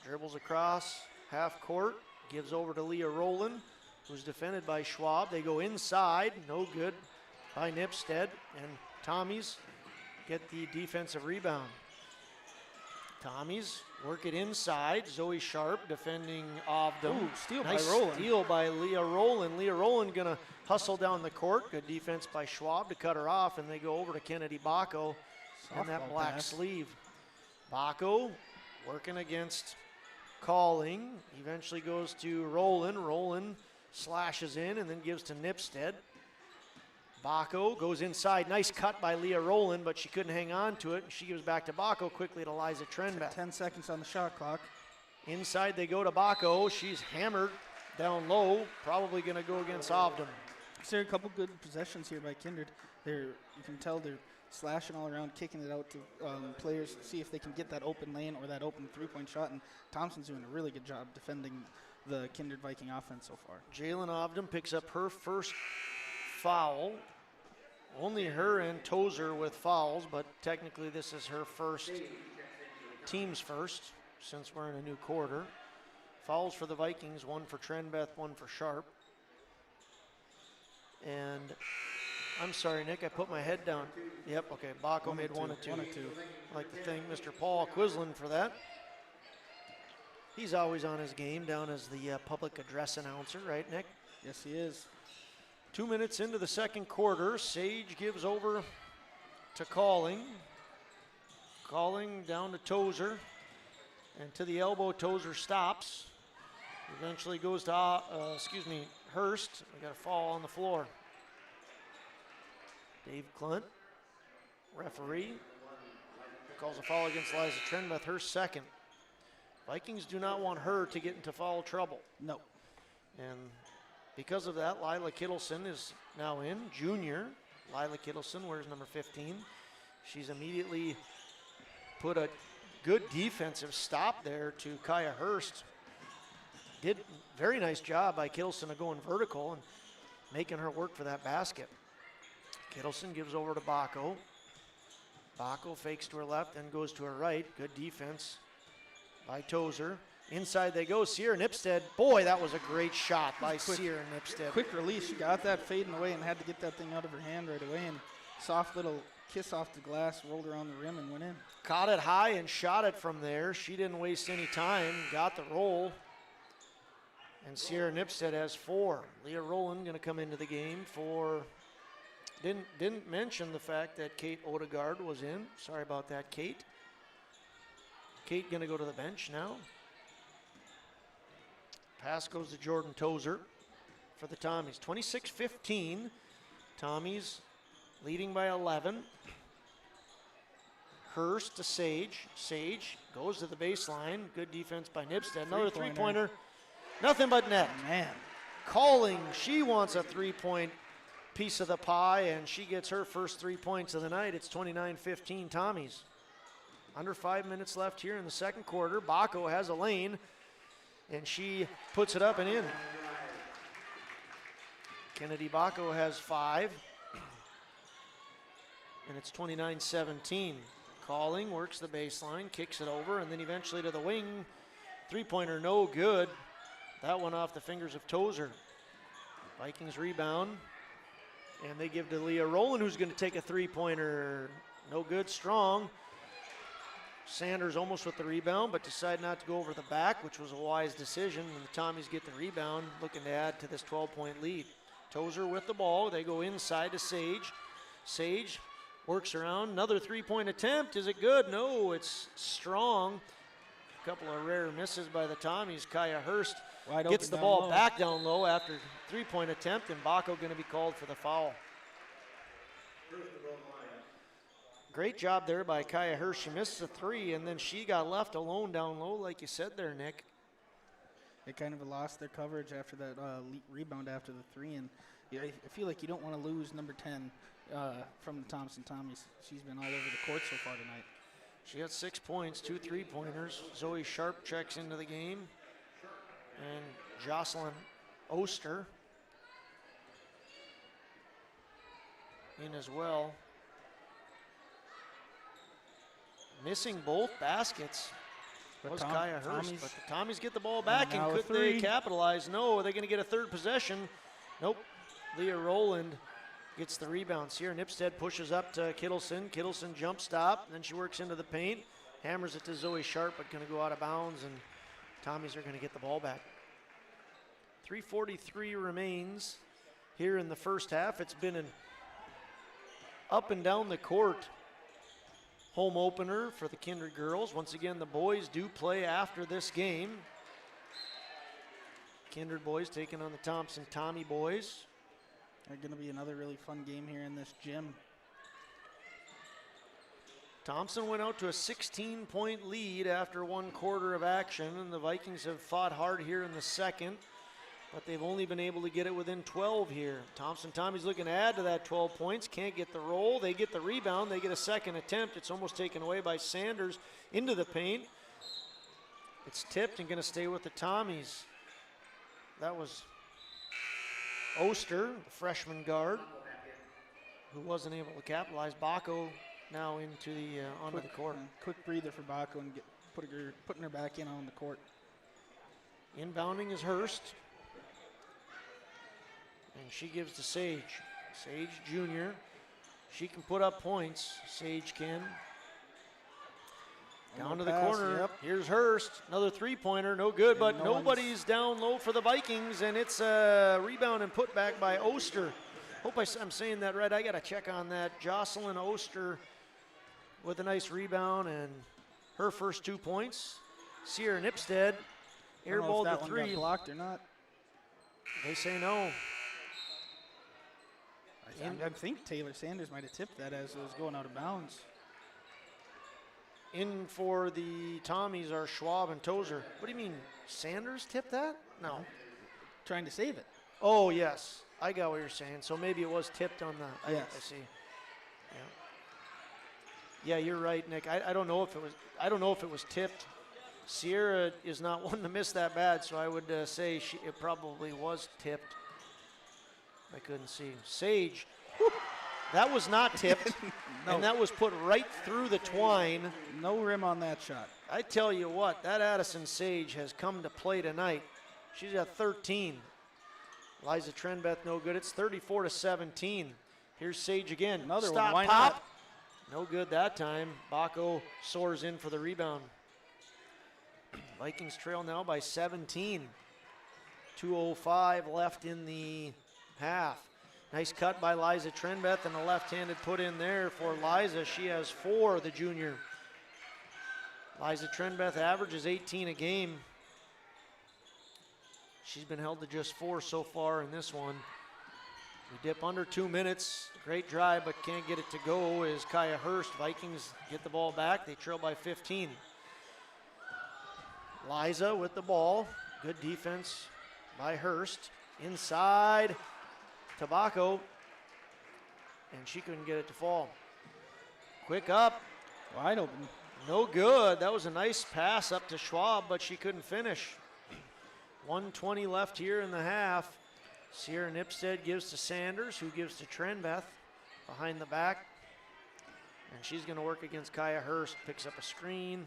dribbles across half court, gives over to Leah Rowland, who's defended by Schwab. They go inside, no good by Nipstead, and Tommies get the defensive rebound. Tommies work it inside. Zoe Sharp defending Ovdom. Ooh, steal nice by Rowland. Steal by Leah Rowland. Leah Rowland gonna hustle down the court. Good defense by Schwab to cut her off, and they go over to Kennedy Bacco in that Softball black pass. sleeve. Bacco working against Calling. Eventually goes to Rowland. Rowland slashes in and then gives to Nipstead. Bacco goes inside. Nice cut by Leah Rowland, but she couldn't hang on to it. She gives back to Bacco quickly to Liza Trenbeck. 10 seconds on the shot clock. Inside they go to Bacco. She's hammered down low. Probably going to go against Ovdom. So there are a couple good possessions here by Kindred. You can tell they're slashing all around, kicking it out to players, see if they can get that open lane or that open three-point shot. And Thompson's doing a really good job defending the Kindred Viking offense so far. Jalen Ovdom picks up her first foul. Only her and Tozer with fouls, but technically this is her first, team's first, since we're in a new quarter. Fouls for the Vikings, one for Trenbeth, one for Sharp. And I'm sorry, Nick, I put my head down. Yep, okay, Bacco made one and two. I'd like to thank Mr. Paul Quisland for that. He's always on his game, down as the public address announcer, right, Nick? Yes, he is. 2 minutes into the second quarter, Sage gives over to Calling. Calling down to Tozer. And to the elbow, Tozer stops. Eventually goes to, Hurst. We got a fall on the floor. Dave Klunt, referee, calls a foul against Liza Trenbeth, her second. Vikings do not want her to get into foul trouble. No. And because of that, Lila Kittleson is now in, junior. Lila Kittleson wears number 15. She's immediately put a good defensive stop there to Kaya Hurst. Did very nice job by Kittleson of going vertical and making her work for that basket. Kittleson gives over to Bacco. Bacco fakes to her left, then goes to her right. Good defense by Tozer. Inside they go. Sierra Nipstead. Boy, that was a great shot by Sierra Nipstead. Quick release. She got that fading away and had to get that thing out of her hand right away. And soft little kiss off the glass, rolled around the rim and went in. Caught it high and shot it from there. She didn't waste any time. Got the roll. And Sierra Nipstead has 4. Leah Rowland going to come into the game for... Didn't mention the fact that Kate Odegaard was in. Sorry about that, Kate. Kate going to go to the bench now. Pass goes to Jordan Tozer for the Tommies. 26-15. Tommies leading by 11. Hurst to Sage. Sage goes to the baseline. Good defense by Nipstead. Another three-pointer. Nothing but net. Man. Calling. She wants a three-point piece of the pie, and she gets her first 3 points of the night. It's 29-15 Tommies. Under 5 minutes left here in the second quarter. Bacco has a lane, and she puts it up and in. Kennedy Bacco has 5, and it's 29-17. Calling, works the baseline, kicks it over, and then eventually to the wing. Three-pointer, no good. That one off the fingers of Tozer. Vikings rebound, and they give to Leah Rowland, who's going to take a three-pointer. No good, strong. Sanders almost with the rebound, but decided not to go over the back, which was a wise decision. And the Tommies get the rebound, looking to add to this 12-point lead. Tozer with the ball. They go inside to Sage. Sage works around. Another three-point attempt. Is it good? No, it's strong. A couple of rare misses by the Tommies. Kaya Hurst gets the ball back down low after three-point attempt, and Bacco going to be called for the foul. Great job there by Kaya Hurst. She missed a three, and then she got left alone down low, like you said there, Nick. They kind of lost their coverage after that rebound after the three, and I feel like you don't want to lose number 10 from the Thompson Tommies. She's been all over the court so far tonight. She got 6 points, 2 3-pointers. Zoe Sharp checks into the game, and Jocelyn Oster in as well. Missing both baskets was Kaya Hurst. Tommies. But the Tommies get the ball back, and now a could they three. capitalize? No. Are they going to get a third possession? Nope. Leah Rowland gets the rebound. Sierra Nipstead pushes up to Kittleson. Kittleson jump stop. Then she works into the paint. Hammers it to Zoe Sharp, but going to go out of bounds, and Tommies are going to get the ball back. 3:43 remains here in the first half. It's been an up and down the court home opener for the Kindred girls. Once again, the boys do play after this game. Kindred boys taking on the Thompson Tommy boys. They're going to be another really fun game here in this gym. Thompson went out to a 16-point lead after 1 quarter of action, and the Vikings have fought hard here in the second, but they've only been able to get it within 12 here. Thompson Tommy's looking to add to that 12 points. Can't get the roll. They get the rebound. They get a second attempt. It's almost taken away by Sanders into the paint. It's tipped and going to stay with the Tommies. That was Oster, the freshman guard, who wasn't able to capitalize. Baco now into the onto the court. Quick breather for Baco and putting her back in on the court. Inbounding is Hurst. And she gives to Sage. Sage Jr. She can put up points. Sage can. Down to the corner. Yep. Here's Hurst. Another three-pointer. No good, but nobody's down low for the Vikings, and it's a rebound and put back by Oster. Hope I'm saying that right. I got to check on that. Jocelyn Oster with a nice rebound, and her first 2 points. Sierra Nipstead airballed the three. One got blocked or not. They say no. I think Taylor Sanders might have tipped that as it was going out of bounds. In for the Tommies are Schwab and Tozer. What do you mean, Sanders tipped that? No. Trying to save it. Oh, yes. I got what you're saying. So maybe it was tipped on the, yes. I see. Yeah, you're right, Nick. I don't know if it was tipped. Sierra is not one to miss that bad, so I would say it probably was tipped. I couldn't see. Sage, that was not tipped, No. and that was put right through the twine. No rim on that shot. I tell you what, that Addison Sage has come to play tonight. She's at 13. Liza Trenbeth, no good. It's 34-17. Here's Sage again. Another Stop, one. Why pop. not? No good that time. Baco soars in for the rebound. Vikings trail now by 17. 2:05 left in the half. Nice cut by Liza Trenbeth, and a left-handed put in there for Liza. She has 4, the junior. Liza Trenbeth averages 18 a game. She's been held to just 4 so far in this one. We dip under 2 minutes. Great drive, but can't get it to go is Kaya Hurst. Vikings get the ball back. They trail by 15. Liza with the ball. Good defense by Hurst. Inside Tobacco, and she couldn't get it to fall. Quick up. Wide open. No good. That was a nice pass up to Schwab, but she couldn't finish. 1:20 left here in the half. Sierra Nipstead gives to Sanders, who gives to Trenbeth behind the back. And she's going to work against Kaya Hurst. Picks up a screen.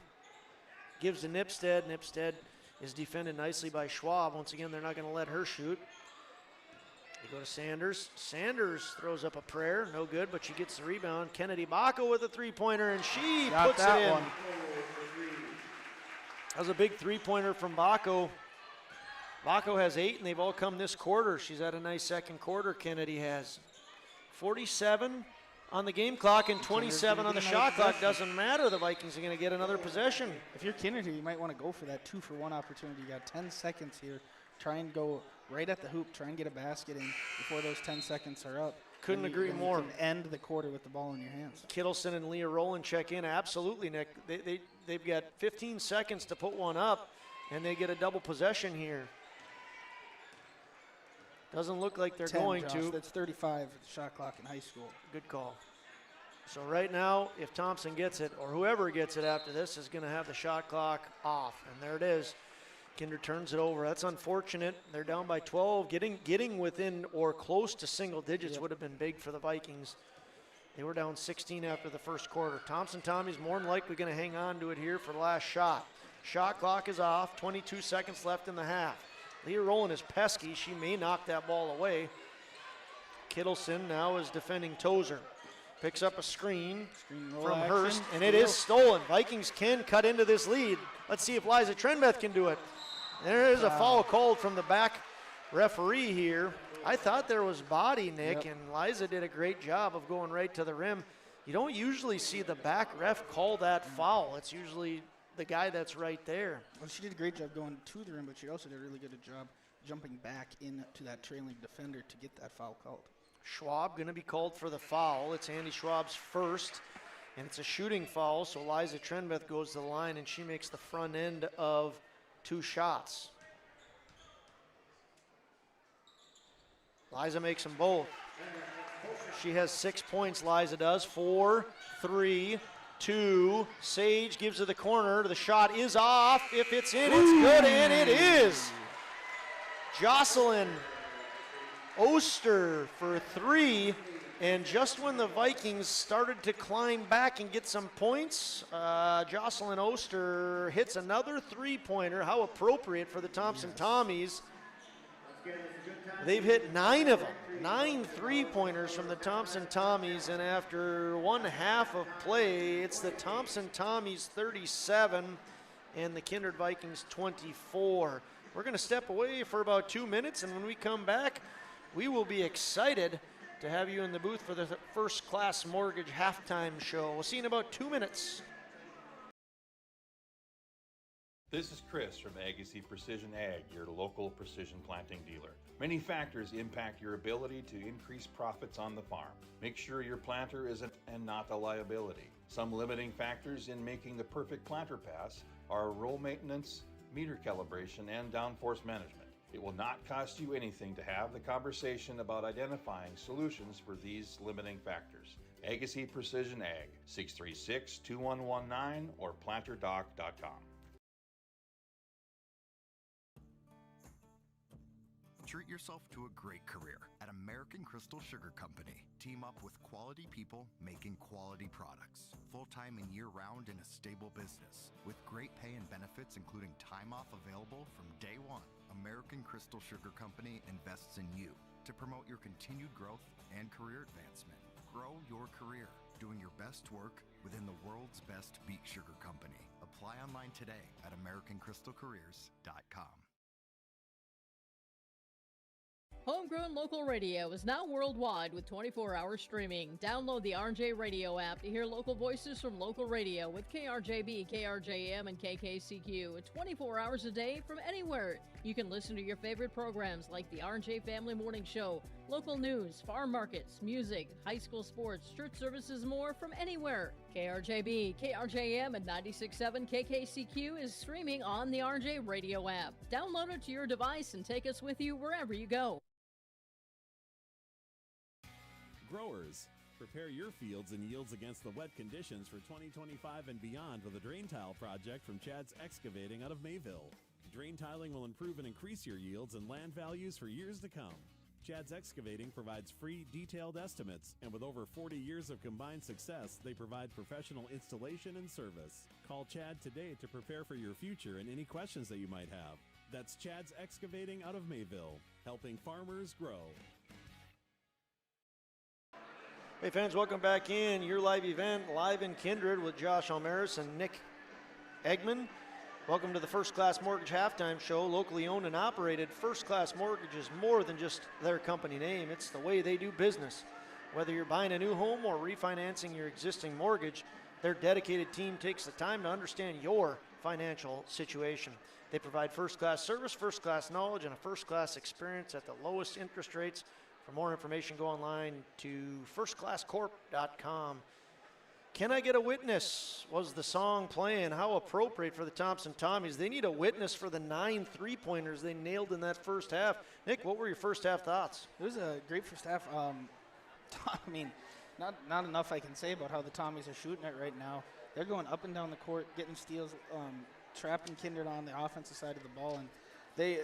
Gives to Nipstead. Nipstead is defended nicely by Schwab. Once again, they're not going to let her shoot. They go to Sanders. Sanders throws up a prayer. No good, but she gets the rebound. Kennedy Baco with a three-pointer, and she puts it in. That was a big three-pointer from Baco. Baco has 8, and they've all come this quarter. She's had a nice second quarter, Kennedy has. 47 on the game clock and 27 on the shot clock. Doesn't matter. The Vikings are going to get another possession. If you're Kindred here, you might want to go for that 2-for-1 opportunity. You got 10 seconds here. Try and go right at the hoop. Try and get a basket in before those 10 seconds are up. Couldn't agree more. You can end the quarter with the ball in your hands. Kittleson and Leah Rowland check in. Absolutely, Nick. They've got 15 seconds to put one up, and they get a double possession here. Doesn't look like they're 10, going Josh. to. That's 35 at the shot clock in high school. Good call. So right now, if Thompson gets it, or whoever gets it after this, is going to have the shot clock off. And there it is. Kindred turns it over. That's unfortunate. They're down by 12. Getting within or close to single digits would have been big for the Vikings. They were down 16 after the first quarter. Thompson Tommy's more than likely going to hang on to it here for the last shot. Shot clock is off. 22 seconds left in the half. Leah Rowland is pesky. She may knock that ball away. Kittleson now is defending Tozer. Picks up a screen from Hurst, and it is stolen. Vikings can cut into this lead. Let's see if Liza Trenbeth can do it. There is a foul called from the back referee here. I thought there was body, Nick, and Liza did a great job of going right to the rim. You don't usually see the back ref call that foul. It's usually the guy that's right there. Well, she did a great job going to the rim, but she also did a really good job jumping back into that trailing defender to get that foul called. Schwab going to be called for the foul. It's Andy Schwab's first, and it's a shooting foul, so Liza Trenbeth goes to the line, and she makes the front end of 2 shots. Liza makes them both. She has 6 points, Liza does. 4, 3, 2. Sage gives her the corner. The shot is off. If it's in, it's good, and it is. Jocelyn Oster for 3, and just when the Vikings started to climb back and get some points, Jocelyn Oster hits another 3-pointer. How appropriate for the Thompson Tommies. They've hit 9 of them, 9 3-pointers from the Thompson Tommies, and after one half of play, it's the Thompson Tommies 37 and the Kindred Vikings 24. We're going to step away for about 2 minutes, and when we come back, we will be excited to have you in the booth for the First Class Mortgage halftime show. We'll see you in about 2 minutes. This is Chris from Agassiz Precision Ag, your local precision planting dealer. Many factors impact your ability to increase profits on the farm. Make sure your planter isn't and not a liability. Some limiting factors in making the perfect planter pass are row maintenance, meter calibration, and downforce management. It will not cost you anything to have the conversation about identifying solutions for these limiting factors. Agassiz Precision Ag, 636-2119 or planterdoc.com. Treat yourself to a great career at American Crystal Sugar Company. Team up with quality people making quality products. Full-time and year-round in a stable business. With great pay and benefits including time off available from day one. American Crystal Sugar Company invests in you to promote your continued growth and career advancement. Grow your career, doing your best work within the world's best beet sugar company. Apply online today at AmericanCrystalCareers.com. Homegrown Local Radio is now worldwide with 24-hour streaming. Download the RJ Radio app to hear local voices from local radio with KRJB, KRJM, and KKCQ 24 hours a day from anywhere. You can listen to your favorite programs like the RJ Family Morning Show, local news, farm markets, music, high school sports, church services, more from anywhere. KRJB, KRJM, and 96.7 KKCQ is streaming on the RJ Radio app. Download it to your device and take us with you wherever you go. Growers, prepare your fields and yields against the wet conditions for 2025 and beyond with a drain tile project from Chad's Excavating out of Mayville. Drain tiling will improve and increase your yields and land values for years to come. Chad's Excavating provides free, detailed estimates, and with over 40 years of combined success, they provide professional installation and service. Call Chad today to prepare for your future and any questions that you might have. That's Chad's Excavating out of Mayville, helping farmers grow. Hey fans, welcome back in your live event, Live in Kindred with Josh Almaris and Nick Eggman. Welcome to the First Class Mortgage Halftime Show. Locally owned and operated, First Class Mortgage is more than just their company name. It's the way they do business. Whether you're buying a new home or refinancing your existing mortgage, their dedicated team takes the time to understand your financial situation. They provide first-class service, first-class knowledge, and a first-class experience at the lowest interest rates. For more information, go online to firstclasscorp.com. Can I get a witness? Was the song playing? How appropriate for the Thompson Tommies. They need a witness for the 9 3-pointers they nailed in that first half. Nick, what were your first half thoughts? It was a great first half. I mean, not enough I can say about how the Tommies are shooting it right now. They're going up and down the court, getting steals, trapping Kindred on the offensive side of the ball, and they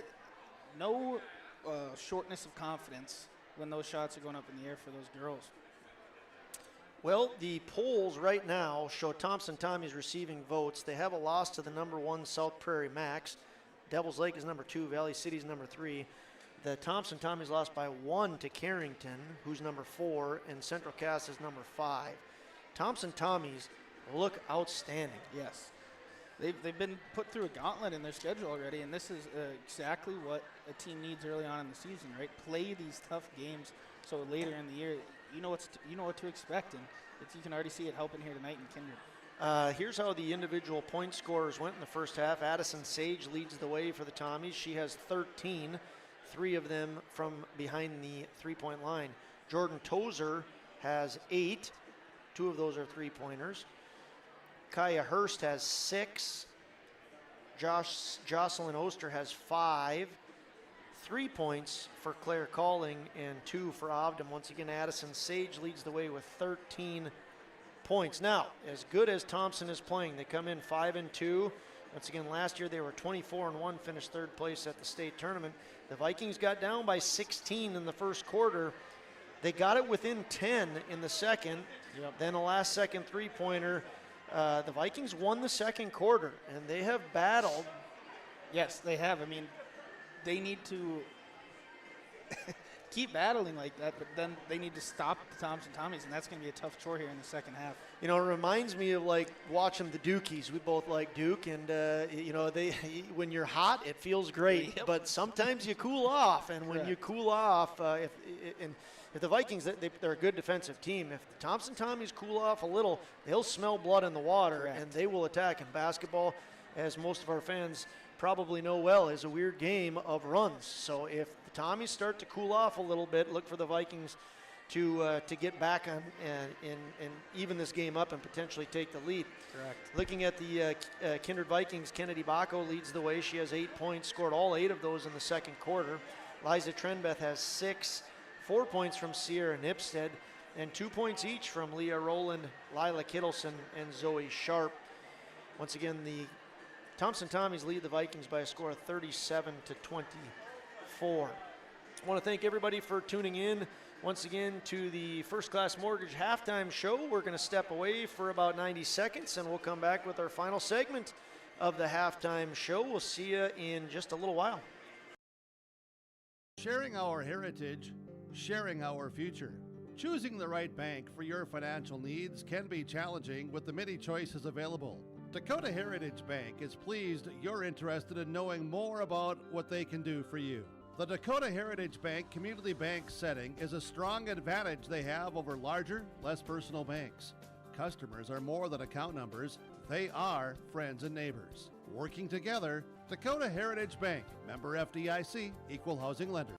no shortness of confidence when those shots are going up in the air for those girls. Well, the polls right now show Thompson Tommy's receiving votes. They have a loss to the number 1 South Prairie Max. Devils Lake is number 2. Valley City is number 3. The Thompson Tommy's lost by 1 to Carrington, who's number 4, and Central Cass is number 5. Thompson Tommy's look outstanding. Yes. They've been put through a gauntlet in their schedule already, and this is exactly what a team needs early on in the season, right? Play these tough games so later in the year you know what to expect, and you can already see it helping here tonight in Kindred. Here's how the individual point scorers went in the first half. Addison Sage leads the way for the Tommies. She has 13, 3 of them from behind the three-point line. Jordan Tozer has 8. 2 of those are three-pointers. Kaya Hurst has 6. Jocelyn Oster has 5. 3 points for Claire Calling and 2 for Ovdam. Once again, Addison Sage leads the way with 13 points. Now, as good as Thompson is playing, they come in 5-2. Once again, last year they were 24-1, finished 3rd place at the state tournament. The Vikings got down by 16 in the first quarter. They got it within 10 in the second. Yep. Then a last-second three-pointer. The Vikings won the second quarter, and they have battled. Yes, they have. I mean, they need to keep battling like that, but then they need to stop the Thompson Tommies, and that's going to be a tough chore here in the second half. You know, it reminds me of like watching the Dukies. We both like Duke, and you know, when you're hot, it feels great, yep. But sometimes you cool off, and when you cool off, if the Vikings, they're a good defensive team. If the Thompson Tommies cool off a little, they'll smell blood in the water, correct. And they will attack. In basketball, as most of our fans probably know well, is a weird game of runs. So if the Tommies start to cool off a little bit, look for the Vikings to get back on and even this game up and potentially take the lead. Correct. Looking at the Kindred Vikings, Kennedy Bacco leads the way. She has 8 points, scored all 8 of those in the second quarter. Liza Trenbeth has 6, 4 points from Sierra Nipstead, and 2 points each from Leah Rowland, Lila Kittleson, and Zoe Sharp. Once again, the Thompson Tommies lead the Vikings by a score of 37-24. I want to thank everybody for tuning in once again to the First Class Mortgage halftime show. We're going to step away for about 90 seconds, and we'll come back with our final segment of the halftime show. We'll see you in just a little while. Sharing our heritage, sharing our future. Choosing the right bank for your financial needs can be challenging with the many choices available. Dakota Heritage Bank is pleased you're interested in knowing more about what they can do for you. The Dakota Heritage Bank community bank setting is a strong advantage they have over larger, less personal banks. Customers are more than account numbers, they are friends and neighbors. Working together, Dakota Heritage Bank, member FDIC, equal housing lender.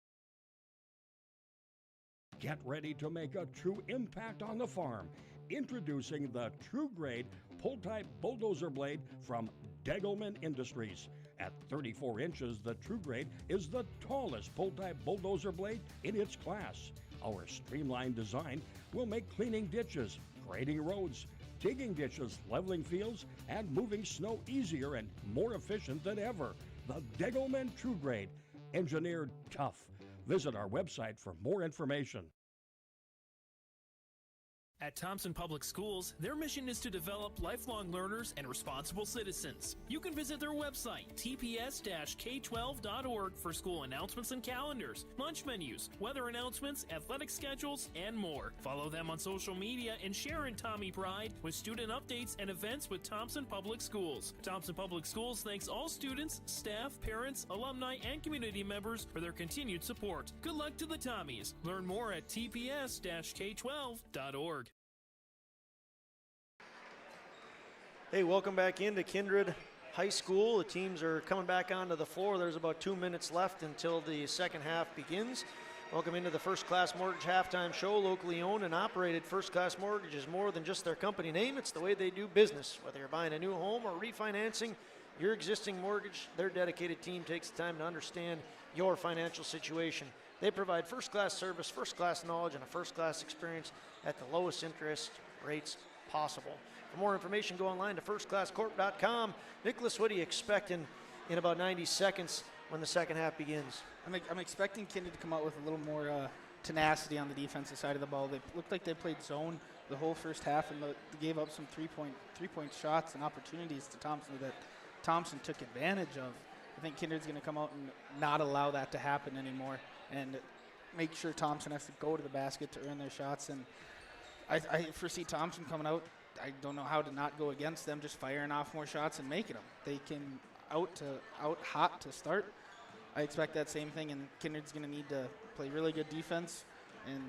Get ready to make a true impact on the farm. Introducing the True Grade pull-type bulldozer blade from Degelman Industries. At 34 inches, the True Grade is the tallest pull-type bulldozer blade in its class. Our streamlined design will make cleaning ditches, grading roads, digging ditches, leveling fields, and moving snow easier and more efficient than ever. The Degelman True Grade, engineered tough. Visit our website for more information. At Thompson Public Schools, their mission is to develop lifelong learners and responsible citizens. You can visit their website, tps-k12.org, for school announcements and calendars, lunch menus, weather announcements, athletic schedules, and more. Follow them on social media and share in Tommy Pride with student updates and events with Thompson Public Schools. Thompson Public Schools thanks all students, staff, parents, alumni, and community members for their continued support. Good luck to the Tommies. Learn more at tps-k12.org. Hey, welcome back into Kindred High School. The teams are coming back onto the floor. There's about 2 minutes left until the second half begins. Welcome into the First Class Mortgage halftime show. Locally owned and operated, First Class Mortgage is more than just their company name. It's the way they do business. Whether you're buying a new home or refinancing your existing mortgage, their dedicated team takes the time to understand your financial situation. They provide first-class service, first-class knowledge, and a first-class experience at the lowest interest rates possible. For more information, go online to firstclasscorp.com. Nicholas, what are you expecting in about 90 seconds when the second half begins? I'm expecting Kindred to come out with a little more tenacity on the defensive side of the ball. They looked like they played zone the whole first half, and they gave up some three-point shots and opportunities to Thompson that Thompson took advantage of. I think Kindred's going to come out and not allow that to happen anymore and make sure Thompson has to go to the basket to earn their shots. And I foresee Thompson coming out. I don't know how to not go against them, just firing off more shots and making them. They can out hot to start. I expect that same thing, and Kindred's going to need to play really good defense and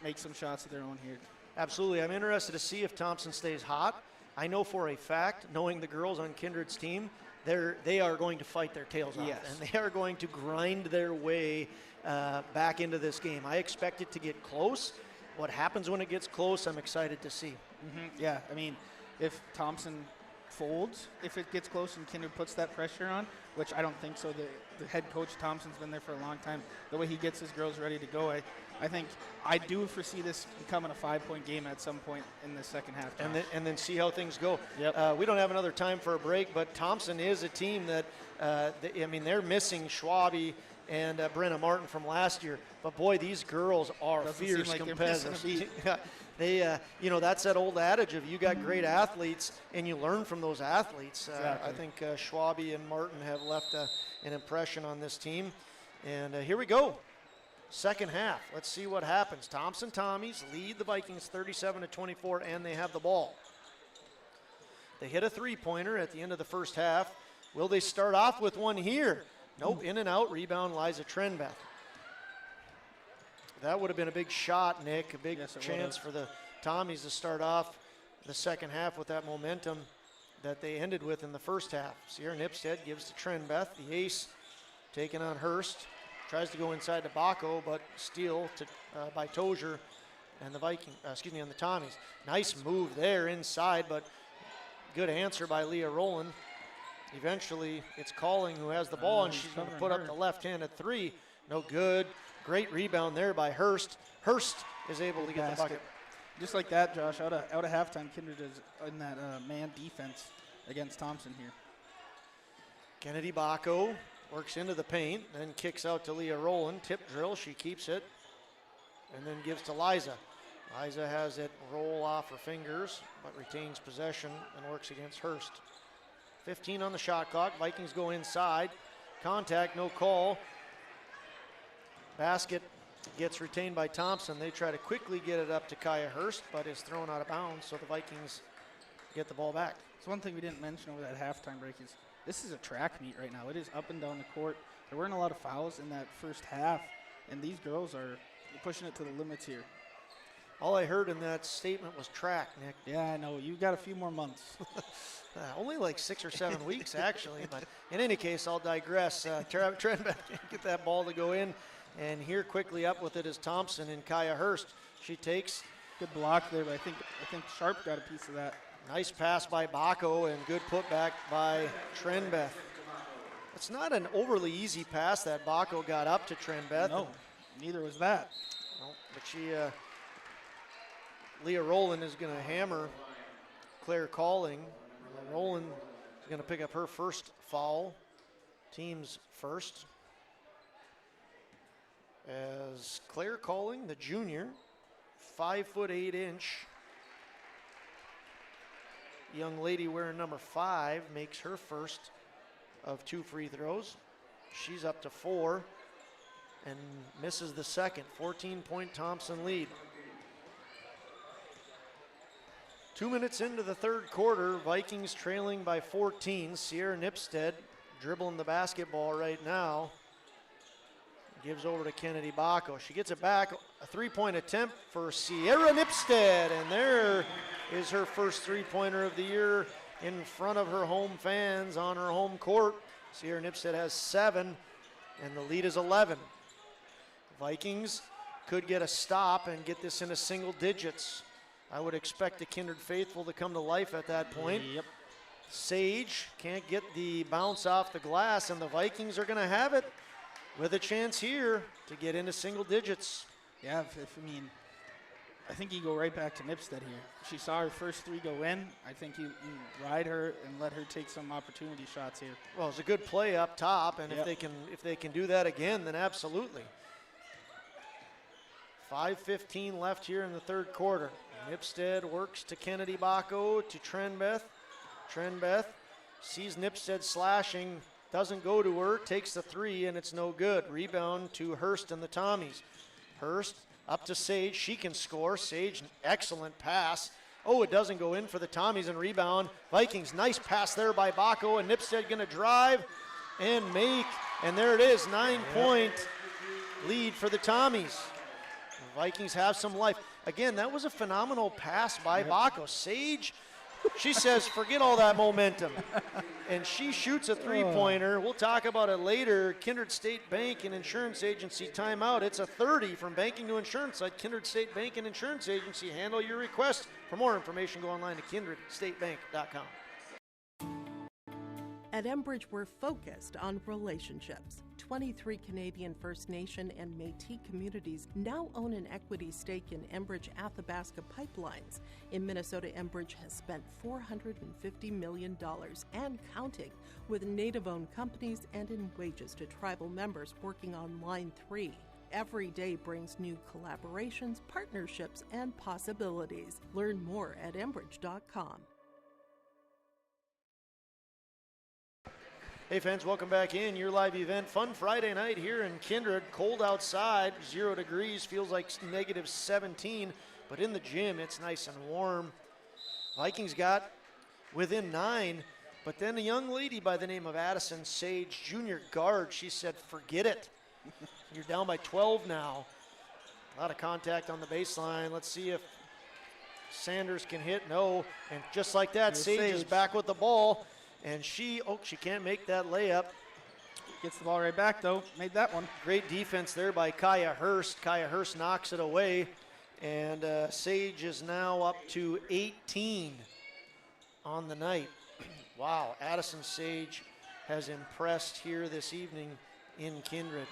make some shots of their own here. Absolutely. I'm interested to see if Thompson stays hot. I know for a fact, knowing the girls on Kindred's team, they are going to fight their tails off, and they are going to grind their way back into this game. I expect it to get close. What happens when it gets close, I'm excited to see. Yeah, I mean, if Thompson folds, if it gets close and Kindred puts that pressure on, which I don't think so. The head coach, Thompson's been there for a long time. The way he gets his girls ready to go, I think I do foresee this becoming a 5-point game at some point in the second half. And then see how things go. Yep. We don't have another time for a break, but Thompson is a team that, they're missing Schwabe and Brenna Martin from last year. But, boy, these girls are fierce competitors. That's that old adage of you got great athletes and you learn from those athletes. Exactly. I think Schwabe and Martin have left an impression on this team. And here we go. Second half. Let's see what happens. Thompson Tommies lead the Vikings 37-24, and they have the ball. They hit a three-pointer at the end of the first half. Will they start off with one here? Nope, in and out. Rebound, Liza Trenbeth. That would have been a big shot, Nick. A big chance for the Tommies to start off the second half with that momentum that they ended with in the first half. Sierra Nipstead gives to Trenbeth. The ace taken on Hurst. Tries to go inside to Baco, but steal by Tozier and the on the Tommies. Nice move there inside, but good answer by Leah Rowland. Eventually, it's Calling who has the ball, and she's going to put up the left-handed three. No good. Great rebound there by Hurst. Hurst is able to get the bucket. Just like that, Josh, out of halftime, Kindred is in that man defense against Thompson here. Kennedy Baco works into the paint, then kicks out to Leah Rowland. Tip drill, she keeps it, and then gives to Liza. Liza has it roll off her fingers, but retains possession and works against Hurst. 15 on the shot clock. Vikings go inside. Contact, no call. Basket gets retained by Thompson. They try to quickly get it up to Kaya Hurst, but is thrown out of bounds, so the Vikings get the ball back. So one thing we didn't mention over that halftime break is this is a track meet right now. It is up and down the court. There weren't a lot of fouls in that first half, and these girls are pushing it to the limits here. All I heard in that statement was track, Nick. Yeah, I know. You've got a few more months. Only like 6 or 7 weeks, actually. But in any case, I'll digress. Trenbeth can't get that ball to go in. And here quickly up with it is Thompson and Kaya Hurst. She takes. Good block there, but I think Sharp got a piece of that. Nice pass by Baco and good putback by Trenbeth. It's not an overly easy pass that Baco got up to Trenbeth. No, neither was that. No, but Leah Rowland is going to hammer Claire Calling. Rowland is going to pick up her first foul, team's first. As Claire Calling, the junior, 5'8" young lady wearing number 5, makes her first of 2 free throws. She's up to 4 and misses the second. 14-point Thompson lead. 2 minutes into the third quarter, Vikings trailing by 14. Sierra Nipstead dribbling the basketball right now. Gives over to Kennedy Baco. She gets it back. A three-point attempt for Sierra Nipstead. And there is her first three-pointer of the year in front of her home fans on her home court. Sierra Nipstead has 7, and the lead is 11. Vikings could get a stop and get this into single digits. I would expect the Kindred faithful to come to life at that point. Yep. Sage can't get the bounce off the glass, and the Vikings are going to have it with a chance here to get into single digits. Yeah, I think you go right back to Nipstead here. She saw her first 3 go in. I think you ride her and let her take some opportunity shots here. Well, it's a good play up top, and if they can do that again, then absolutely. 5:15 left here in the third quarter. Nipstead works to Kennedy Bacco to Trenbeth. Trenbeth sees Nipstead slashing, doesn't go to her, takes the three, and it's no good. Rebound to Hurst and the Tommies. Hurst up to Sage. She can score. Sage, excellent pass. Oh, it doesn't go in for the Tommies, and rebound. Vikings, nice pass there by Bacco, and Nipstead going to drive and make, and there it is, 9-point lead for the Tommies. The Vikings have some life. Again, that was a phenomenal pass by Bacco. Sage, she says, forget all that momentum. And she shoots a three-pointer. We'll talk about it later. Kindred State Bank and Insurance Agency timeout. It's a 30 from banking to insurance at Kindred State Bank and Insurance Agency. Handle your request. For more information, go online to kindredstatebank.com. At Enbridge, we're focused on relationships. 23 Canadian First Nation and Métis communities now own an equity stake in Enbridge Athabasca Pipelines. In Minnesota, Enbridge has spent $450 million and counting with Native-owned companies and in wages to tribal members working on Line 3. Every day brings new collaborations, partnerships, and possibilities. Learn more at Enbridge.com. Hey fans, welcome back in. Your live event. Fun Friday night here in Kindred. Cold outside, 0 degrees, feels like negative 17, but in the gym it's nice and warm. Vikings got within 9, but then a young lady by the name of Addison Sage, junior guard, she said, forget it. You're down by 12 now. A lot of contact on the baseline. Let's see if Sanders can hit. No, and just like that, Sage is back with the ball. And she can't make that layup. Gets the ball right back, though. Made that one. Great defense there by Kaya Hurst. Kaya Hurst knocks it away. And Sage is now up to 18 on the night. Wow, Addison Sage has impressed here this evening in Kindred.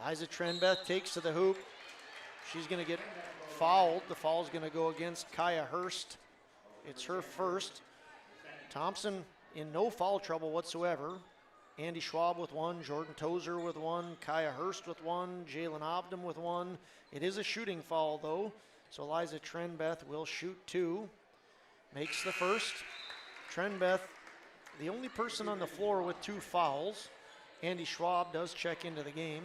Liza Trenbeth takes to the hoop. She's going to get fouled. The foul's going to go against Kaya Hurst. It's her first. Thompson in no foul trouble whatsoever. Andy Schwab with one, Jordan Tozer with one, Kaya Hurst with one, Jalen Obdam with one. It is a shooting foul though, so Liza Trenbeth will shoot 2. Makes the first. Trenbeth, the only person on the floor with 2 fouls. Andy Schwab does check into the game.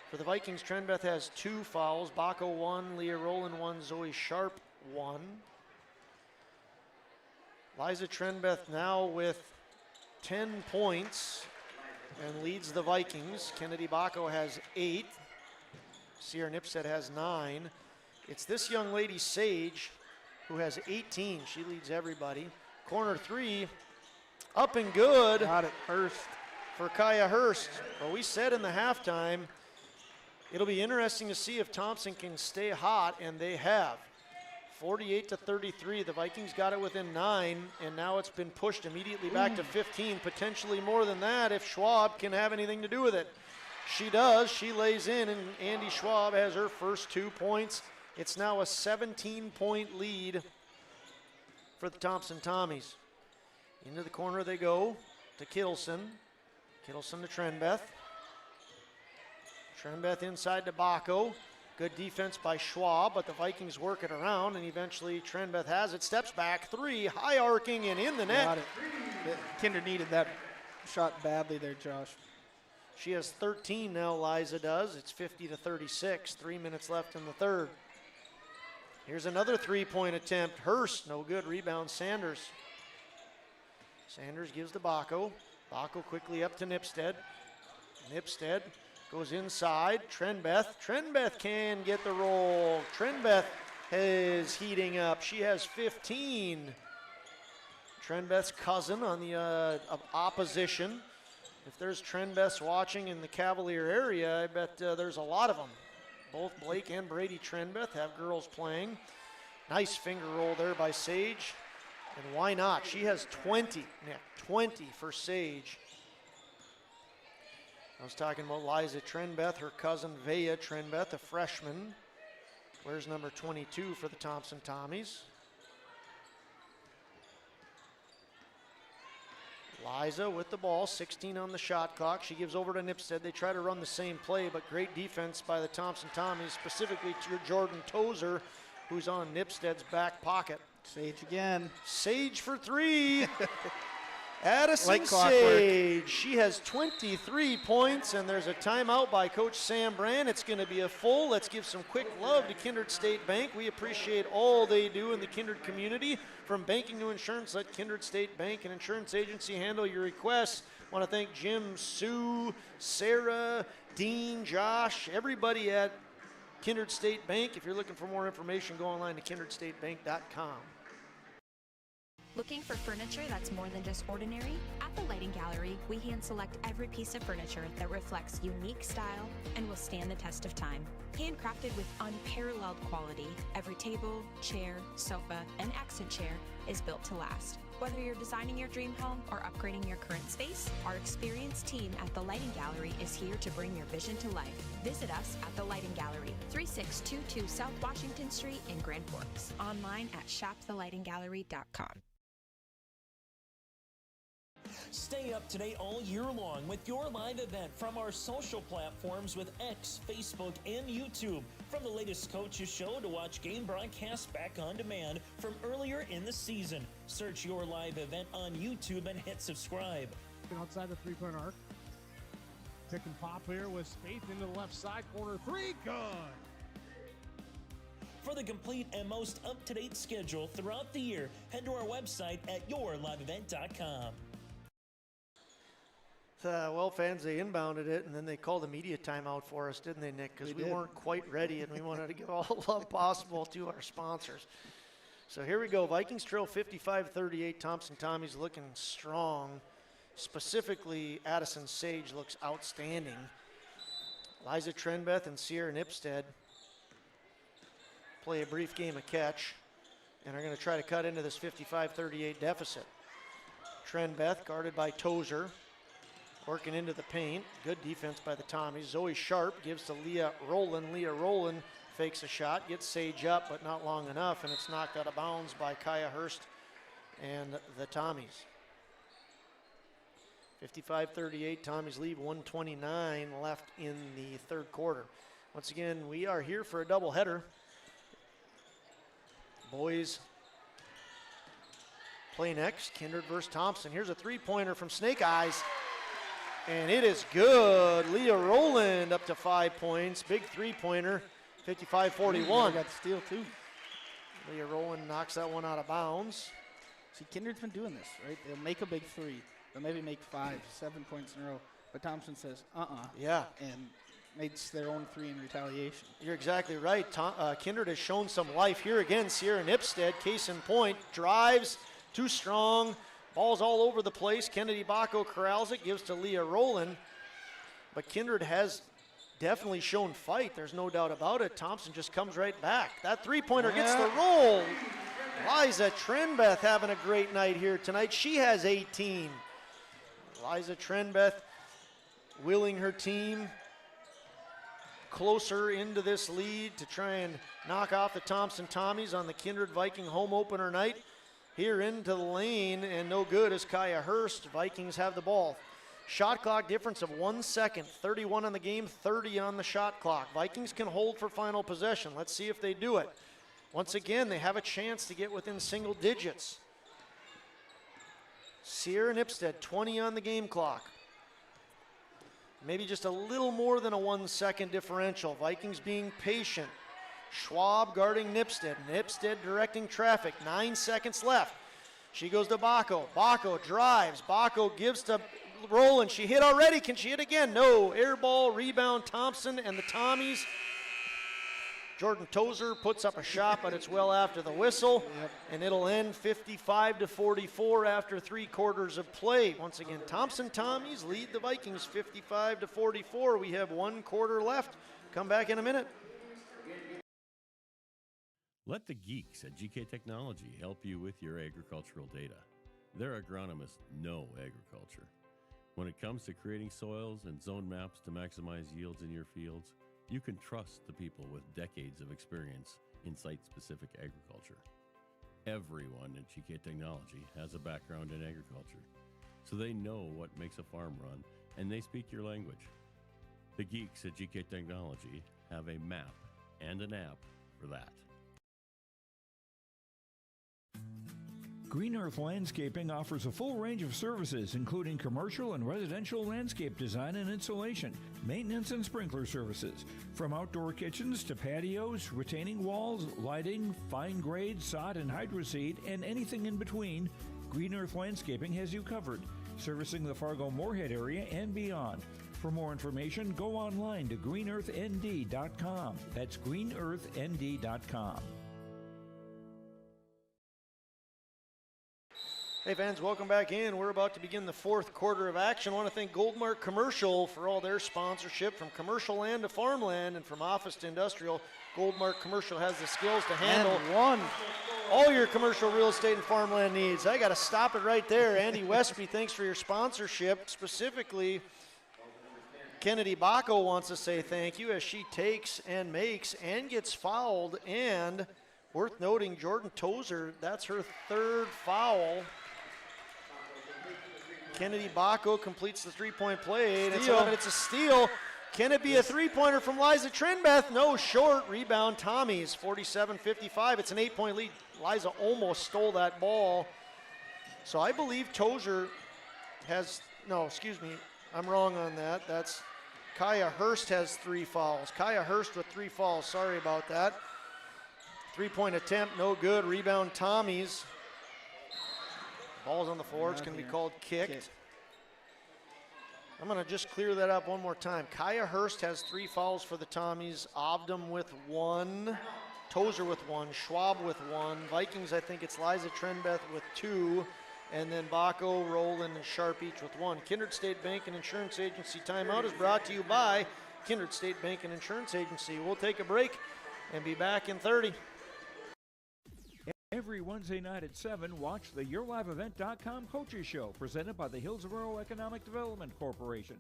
For the Vikings, Trenbeth has 2 fouls. Bacco 1, Leah Rowland 1, Zoe Sharp 1. Liza Trenbeth now with 10 points and leads the Vikings. Kennedy Bacco has 8. Sierra Nipstead has 9. It's this young lady, Sage, who has 18. She leads everybody. Corner 3, up and good. Got it, Hurst. For Kaya Hurst. Well, we said in the halftime, it'll be interesting to see if Thompson can stay hot, and they have. 48-33, the Vikings got it within 9, and now it's been pushed immediately back to 15, potentially more than that if Schwab can have anything to do with it. She does, she lays in, and Andy Schwab has her first 2 points. It's now a 17-point lead for the Thompson Tommies. Into the corner they go to Kittleson. Kittleson to Trenbeth. Trenbeth inside to Bacco. Good defense by Schwab, but the Vikings work it around, and eventually Trenbeth has it. Steps back, 3, high arcing, and in the net. Got it. Kindred needed that shot badly there, Josh. She has 13 now, Liza does. It's 50-36, 3 minutes left in the third. Here's another 3-point attempt. Hurst, no good. Rebound, Sanders. Sanders gives to Bacco. Bacco quickly up to Nipstead. Nipstead goes inside. Trenbeth. Trenbeth can get the roll. Trenbeth is heating up. She has 15. Trenbeth's cousin on the opposition. If there's Trenbeths watching in the Cavalier area, I bet there's a lot of them. Both Blake and Brady Trenbeth have girls playing. Nice finger roll there by Sage. And why not? She has 20, Nick. 20 for Sage. I was talking about Liza Trenbeth, her cousin Vea Trenbeth, a freshman. Wears number 22 for the Thompson Tommies. Liza with the ball, 16 on the shot clock. She gives over to Nipstead. They try to run the same play, but great defense by the Thompson Tommies, specifically to Jordan Tozer, who's on Nipstead's back pocket. Sage again. Sage for three. Addison Like clockwork. Sage. She has 23 points, and there's a timeout by Coach Sam Brand. It's going to be a full. Let's give some quick love to Kindred State Bank. We appreciate all they do in the Kindred community. From banking to insurance, let Kindred State Bank and Insurance Agency handle your requests. I want to thank Jim, Sue, Sarah, Dean, Josh, everybody at Kindred State Bank. If you're looking for more information, go online to kindredstatebank.com. Looking for furniture that's more than just ordinary? At the Lighting Gallery, we hand select every piece of furniture that reflects unique style and will stand the test of time. Handcrafted with unparalleled quality, every table, chair, sofa, and accent chair is built to last. Whether you're designing your dream home or upgrading your current space, our experienced team at the Lighting Gallery is here to bring your vision to life. Visit us at the Lighting Gallery, 3622 South Washington Street in Grand Forks. Online at shopthelightinggallery.com. Stay up to date all year long with your live event from our social platforms with X, Facebook, and YouTube. From the latest coaches show to watch game broadcasts back on demand from earlier in the season. Search your live event on YouTube and hit subscribe. Outside the three-point arc. Pick and pop here with Spaeth into the left side corner. Three, good. For the complete and most up-to-date schedule throughout the year, head to our website at yourliveevent.com. Well, fans, they inbounded it, and then they called a media timeout for us, didn't they, Nick? Because we weren't quite ready, and we wanted to give all the love possible to our sponsors. So here we go. Vikings trail 55-38. Thompson Tommies looking strong. Specifically, Addison Sage looks outstanding. Liza Trenbeth and Sierra Nipstead play a brief game of catch and are going to try to cut into this 55-38 deficit. Trenbeth guarded by Tozer. Working into the paint. Good defense by the Tommies. Zoe Sharp gives to Leah Rowland. Leah Rowland fakes a shot, gets Sage up, but not long enough, and it's knocked out of bounds by Kaya Hurst and the Tommies. 55-38, Tommies lead, 1:29 left in the third quarter. Once again, we are here for a doubleheader. Boys play next, Kindred versus Thompson. Here's a three-pointer from Snake Eyes. And it is good. Leah Rowland up to 5 points. Big three-pointer, 55-41. Got the steal, too. Leah Rowland knocks that one out of bounds. See, Kindred's been doing this, right? They'll make a big three. They'll maybe make 5, 7 points in a row. But Thompson says, Yeah. And makes their own three in retaliation. You're exactly right. Kindred has shown some life here again. Sierra Nipstead, case in point, drives, too strong. Ball's all over the place. Kennedy Bacco corrals it, gives to Leah Rowland. But Kindred has definitely shown fight. There's no doubt about it. Thompson just comes right back. That three-pointer gets the roll. Liza Trenbeth having a great night here tonight. She has 18. Liza Trenbeth willing her team closer into this lead to try and knock off the Thompson Tommies on the Kindred Viking home opener night. Here into the lane, and no good as Kaya Hurst. Vikings have the ball. Shot clock difference of 1 second, 31 on the game, 30 on the shot clock. Vikings can hold for final possession. Let's see if they do it. Once again, they have a chance to get within single digits. Sierra Nipstead, 20 on the game clock. Maybe just a little more than a 1 second differential. Vikings being patient. Schwab guarding Nipstead. Nipstead directing traffic. 9 seconds left. She goes to Bacco. Bacco drives. Bacco gives to Rowland. She hit already. Can she hit again? No. Air ball, rebound, Thompson and the Tommies. Jordan Tozer puts up a shot, but it's well after the whistle. And it'll end 55-44 after 3 quarters of play. Once again, Thompson Tommies lead the Vikings 55-44. We have 1 quarter left. Come back in a minute. Let the geeks at GK Technology help you with your agricultural data. Their agronomists know agriculture. When it comes to creating soils and zone maps to maximize yields in your fields, you can trust the people with decades of experience in site-specific agriculture. Everyone at GK Technology has a background in agriculture. so they know what makes a farm run, and they speak your language. The geeks at GK Technology have a map and an app for that. Green Earth Landscaping offers a full range of services, including commercial and residential landscape design and installation, maintenance and sprinkler services. From outdoor kitchens to patios, retaining walls, lighting, fine grade, sod and hydroseed, and anything in between, Green Earth Landscaping has you covered, servicing the Fargo-Moorhead area and beyond. For more information, go online to greenearthnd.com. That's greenearthnd.com. Hey fans, welcome back in. We're about to begin the fourth quarter of action. I want to thank Goldmark Commercial for all their sponsorship. From commercial land to farmland and from office to industrial, Goldmark Commercial has the skills to handle all your commercial real estate and farmland needs. I got to stop it right there. Andy Westby, thanks for your sponsorship. Specifically, Kennedy Bacco wants to say thank you as she takes and makes and gets fouled. And worth noting, Jordan Tozer, that's her third foul. Kennedy Bacco completes the three-point play, and it's a steal. Can it be a three-pointer from Liza Trenbeth? No, short. Rebound, Tommy's 47-55. It's an 8-point lead. Liza almost stole that ball. So I believe Tozer has, no, excuse me, I'm wrong on that. That's Kaya Hurst has 3 fouls. Kaya Hurst with 3 fouls, sorry about that. Three-point attempt, no good. Rebound, Tommy's. Ball's on the floor. It's going to be called kicked. I'm going to just clear that up one more time. Kaya Hurst has 3 fouls for the Tommies. Obdam with 1. Tozer with 1. Schwab with 1. Vikings, I think it's Liza Trenbeth with 2. And then Bacco, Rowland, and Sharp each with 1. Kindred State Bank and Insurance Agency timeout is brought to you by Kindred State Bank and Insurance Agency. We'll take a break and be back in 30. Every Wednesday night at 7, watch the YourLiveEvent.com Coaches Show, presented by the Hillsborough Economic Development Corporation.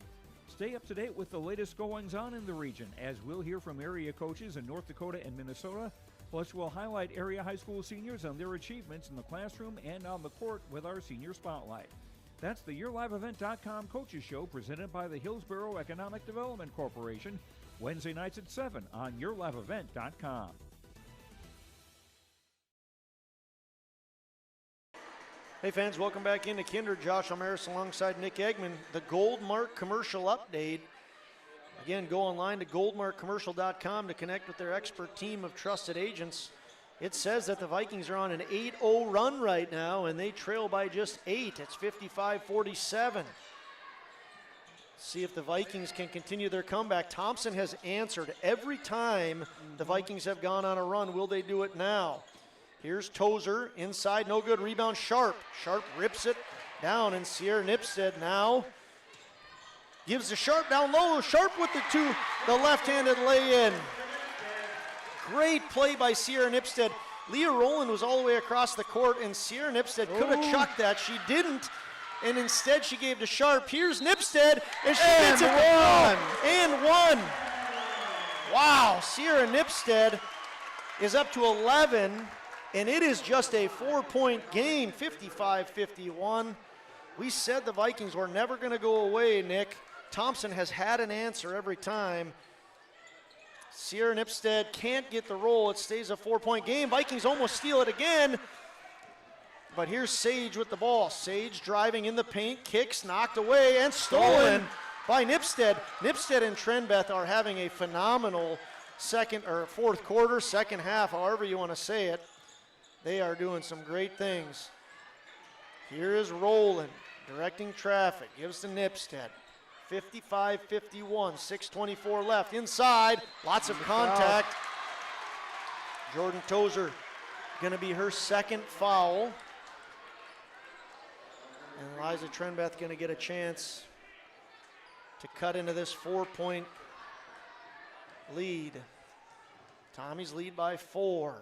Stay up to date with the latest goings-on in the region, as we'll hear from area coaches in North Dakota and Minnesota. Plus, we'll highlight area high school seniors and their achievements in the classroom and on the court with our Senior Spotlight. That's the YourLiveEvent.com Coaches Show, presented by the Hillsborough Economic Development Corporation, Wednesday nights at 7 on YourLiveEvent.com. Hey fans, welcome back into Kindred. Josh Almaris alongside Nick Eggman. The Goldmark commercial update. Again, go online to goldmarkcommercial.com to connect with their expert team of trusted agents. It says that the Vikings are on an 8-0 run right now, and they trail by just 8. It's 55-47. See if the Vikings can continue their comeback. Thompson has answered every time the Vikings have gone on a run. Will they do it now? Here's Tozer, inside, no good, rebound, Sharp. Sharp rips it down, and Sierra Nipstead now gives the Sharp down low. Sharp with the left-handed lay-in. Great play by Sierra Nipstead. Leah Rowland was all the way across the court, and Sierra Nipstead could have chucked that. She didn't, and instead she gave to Sharp. Here's Nipstead, and she gets it one. And one. Wow, Sierra Nipstead is up to 11. And it is just a 4-point game, 55-51. We said the Vikings were never going to go away, Nick. Thompson has had an answer every time. Sierra Nipstead can't get the roll. It stays a 4-point game. Vikings almost steal it again. But here's Sage with the ball. Sage driving in the paint, kicks, knocked away, and stolen by Nipstead. Nipstead and Trenbeth are having a phenomenal fourth quarter, second half, however you want to say it. They are doing some great things. Here is Rowland directing traffic. Gives to Nipstead. 55-51, 6:24 left. Inside, lots of contact. Jordan Tozer going to be her second foul. And Liza Trenbeth going to get a chance to cut into this 4-point lead. Tommy's lead by 4.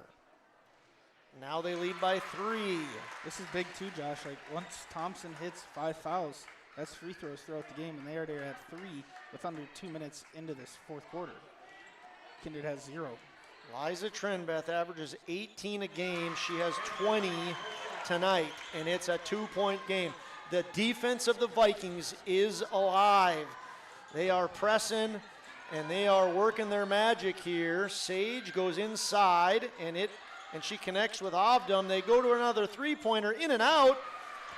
Now they lead by 3. This is big too, Josh. Like once Thompson hits 5 fouls, that's free throws throughout the game, and they already had 3 with under 2 minutes into this fourth quarter. Kindred has 0. Liza Trenbeth averages 18 a game. She has 20 tonight, and it's a 2-point game. the defense of the Vikings is alive. They are pressing, and they are working their magic here. Sage goes inside, and she connects with Ovdom. They go to another three-pointer, in and out,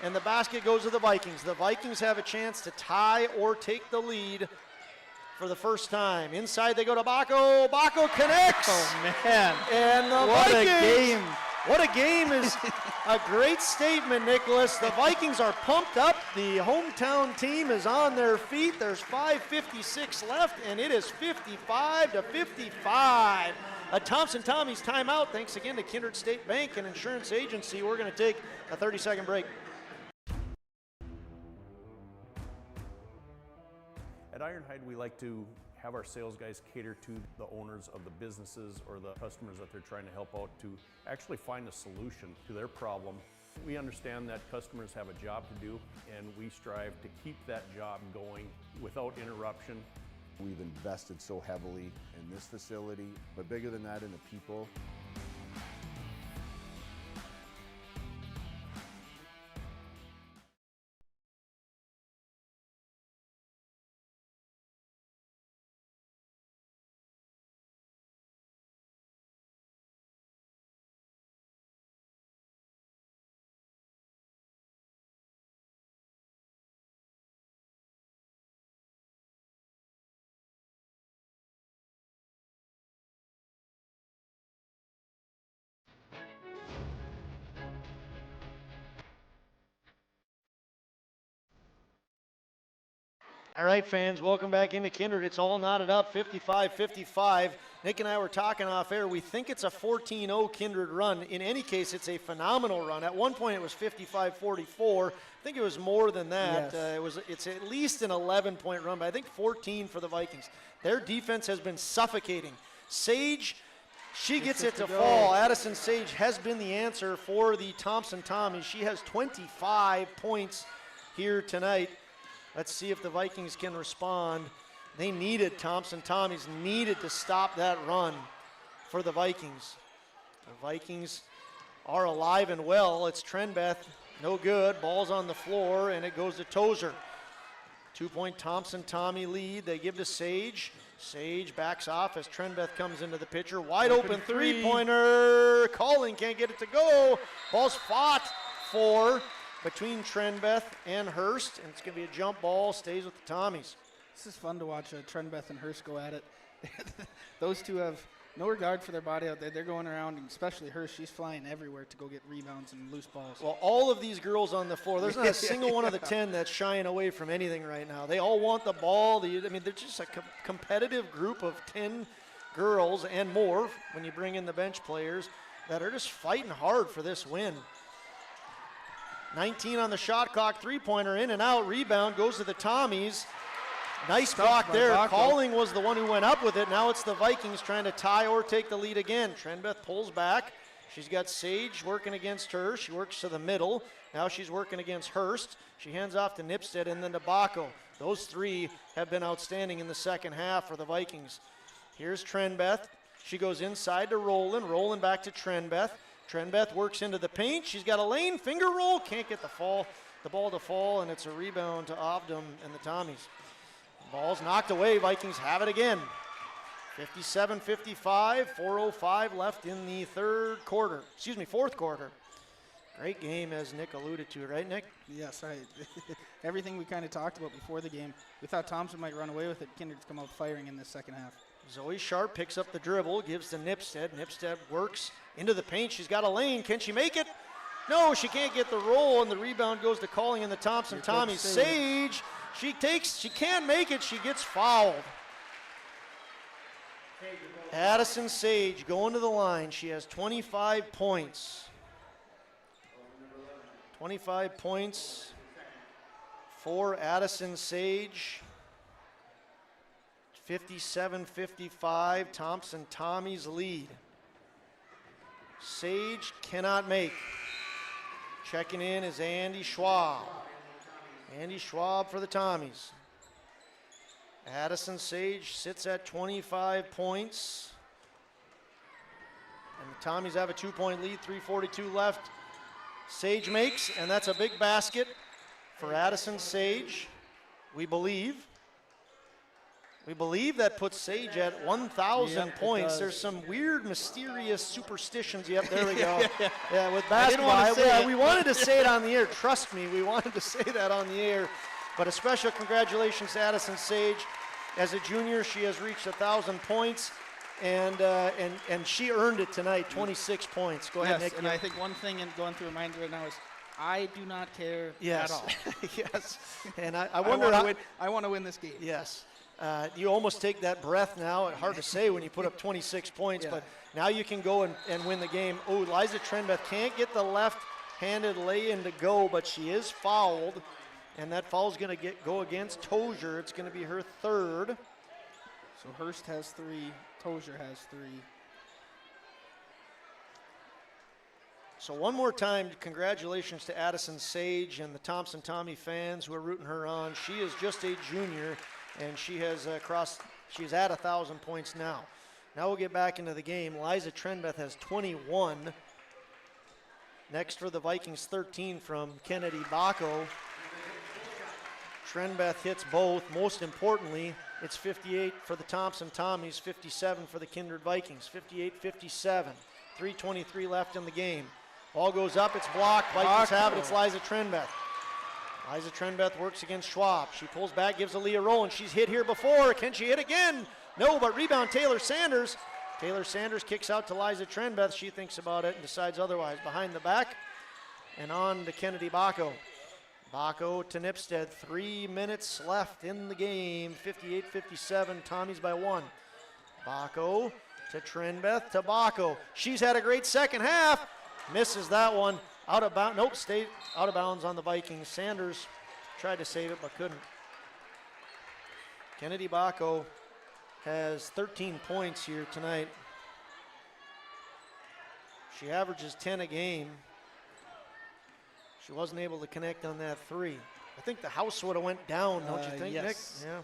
and the basket goes to the Vikings. The Vikings have a chance to tie or take the lead for the first time. Inside they go to Bacco. Bacco connects. Oh, man. And the What Vikings. a game. What a game is a great statement, Nicholas. The Vikings are pumped up. The hometown team is on their feet. There's 5:56 left, and it is 55-55. A Thompson Tommy's timeout. Thanks again to Kindred State Bank and Insurance Agency. We're going to take a 30-second break. At Ironhide, we like to have our sales guys cater to the owners of the businesses or the customers that they're trying to help out to actually find a solution to their problem. We understand that customers have a job to do, and we strive to keep that job going without interruption. We've invested so heavily in this facility, but bigger than that, in the people. All right, fans, welcome back into Kindred. It's all knotted up, 55-55. Nick and I were talking off air. We think it's a 14-0 Kindred run. In any case, it's a phenomenal run. At one point, it was 55-44. I think it was more than that. Yes. It's at least an 11-point run, but I think 14 for the Vikings. Their defense has been suffocating. Sage, she gets it to fall. Addison Sage has been the answer for the Thompson Tommies. She has 25 points here tonight. Let's see if the Vikings can respond. They needed, Thompson Tommies needed to stop that run for the Vikings. The Vikings are alive and well. It's Trenbeth, no good. Ball's on the floor, and it goes to Tozer. 2-point Thompson Tommy lead. They give to Sage. Sage backs off as Trenbeth comes into the picture. Wide open three-pointer. Calling can't get it to go. Ball's fought for between Trenbeth and Hurst, and it's going to be a jump ball, stays with the Tommies. This is fun to watch Trenbeth and Hurst go at it. Those two have no regard for their body out there. They're going around, and especially Hurst, she's flying everywhere to go get rebounds and loose balls. Well, all of these girls on the floor, there's not a single one of the 10 that's shying away from anything right now. They all want the ball. They're just a competitive group of 10 girls and more when you bring in the bench players that are just fighting hard for this win. 19 on the shot clock, three-pointer in and out, rebound goes to the Tommies. Nice block there. Calling was the one who went up with it. Now it's the Vikings trying to tie or take the lead again. Trenbeth pulls back. She's got Sage working against her. She works to the middle. Now she's working against Hurst. She hands off to Nipstead and then to Bacco. Those three have been outstanding in the second half for the Vikings. Here's Trenbeth. She goes inside to Roland. Roland back to Trenbeth. Trenbeth works into the paint. She's got a lane, finger roll, can't get the ball to fall, and it's a rebound to Ovdom and the Tommies. Ball's knocked away. Vikings have it again. 57-55, 4:05 left in the fourth quarter. Great game, as Nick alluded to, right, Nick? Yes, right. Everything we kind of talked about before the game. We thought Thompson might run away with it. Kindred's come out firing in the second half. Zoe Sharp picks up the dribble, gives to Nipstead. Nipstead works into the paint. She's got a lane. Can she make it? No, she can't get the roll, and the rebound goes to Calling in the Thompson Tommies. Sage, she can make it. She gets fouled. Addison Sage going to the line. She has 25 points. 25 points for Addison Sage. 57-55, Thompson Tommies lead. Sage cannot make. Checking in is Andy Schwab. Andy Schwab for the Tommies. Addison Sage sits at 25 points. And the Tommies have a 2-point lead, 3:42 left. Sage makes, and that's a big basket for Addison Sage. We believe that puts Sage at 1,000 points. There's some weird, mysterious superstitions. Yep, there we go. Yeah, with basketball. We wanted to say it on the air. Trust me, we wanted to say that on the air. But a special congratulations to Addison Sage. As a junior, she has reached 1,000 points, and she earned it tonight, 26 points. Go ahead, Nick. And I think one thing going through my mind right now is I do not care at all. Yes. And I want to win this game. Yes. You almost take that breath now. It's hard to say when you put up 26 points, but now you can go and win the game. Oh, Liza Trenbeth can't get the left-handed lay-in to go, but she is fouled. And that foul is going to go against Tozier. It's going to be her third. So Hurst has 3. Tozier has 3. So one more time, congratulations to Addison Sage and the Thompson Tommy fans who are rooting her on. She is just a junior, and she has she's at 1,000 points now. Now we'll get back into the game. Liza Trenbeth has 21. Next for the Vikings, 13 from Kennedy Bacco. Trenbeth hits both. Most importantly, it's 58 for the Thompson Tommies, 57 for the Kindred Vikings. 58-57. 3:23 left in the game. Ball goes up, it's blocked. Vikings have it, it's Liza Trenbeth. Liza Trenbeth works against Schwab. She pulls back, gives Aaliyah Rowland. She's hit here before. Can she hit again? No, but rebound Taylor Sanders. Taylor Sanders kicks out to Liza Trenbeth. She thinks about it and decides otherwise. Behind the back and on to Kennedy Bacco. Bacco to Nipstead. 3 minutes left in the game. 58-57. Tommies by 1. Bacco to Trenbeth to Bacco. She's had a great second half. Misses that one. Out of bounds. Nope, stayed out of bounds on the Vikings. Sanders tried to save it but couldn't. Kennedy Bacco has 13 points here tonight. She averages 10 a game. She wasn't able to connect on that 3. I think the house would have went down, don't you think, yes. Nick? Yeah.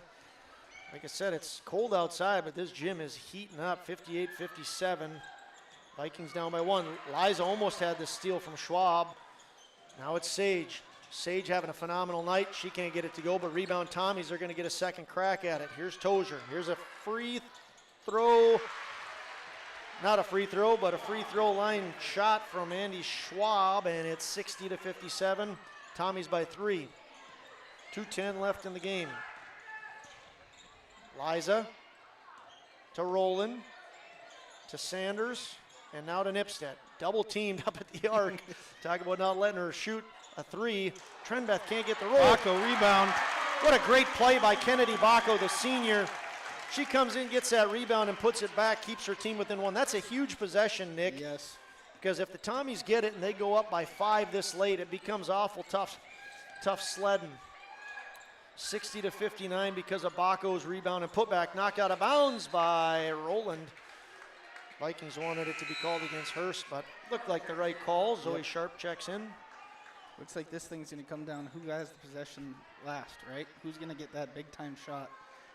Like I said, it's cold outside, but this gym is heating up. 58-57. Vikings down by 1. Liza almost had this steal from Schwab. Now it's Sage. Sage having a phenomenal night. She can't get it to go, but rebound Tommies are going to get a second crack at it. Here's Tozier. Here's a free throw. Not a free throw, but a free throw line shot from Andy Schwab, and it's 60-57. Tommies by 3. 2:10 left in the game. Liza to Rowland to Sanders, and now to Nipstead. Double teamed up at the arc. Talk about not letting her shoot a 3. Trenbeth can't get the roll. Bacco rebound. What a great play by Kennedy Bacco, the senior. She comes in, gets that rebound, and puts it back, keeps her team within 1. That's a huge possession, Nick. Yes. Because if the Tommies get it and they go up by 5 this late, it becomes awful tough sledding. 60-59 because of Bacco's rebound and putback. Knocked out of bounds by Rowland. Vikings wanted it to be called against Hurst, but looked like the right call. Zoe Sharp checks in. Looks like this thing's going to come down who has the possession last, right? Who's going to get that big-time shot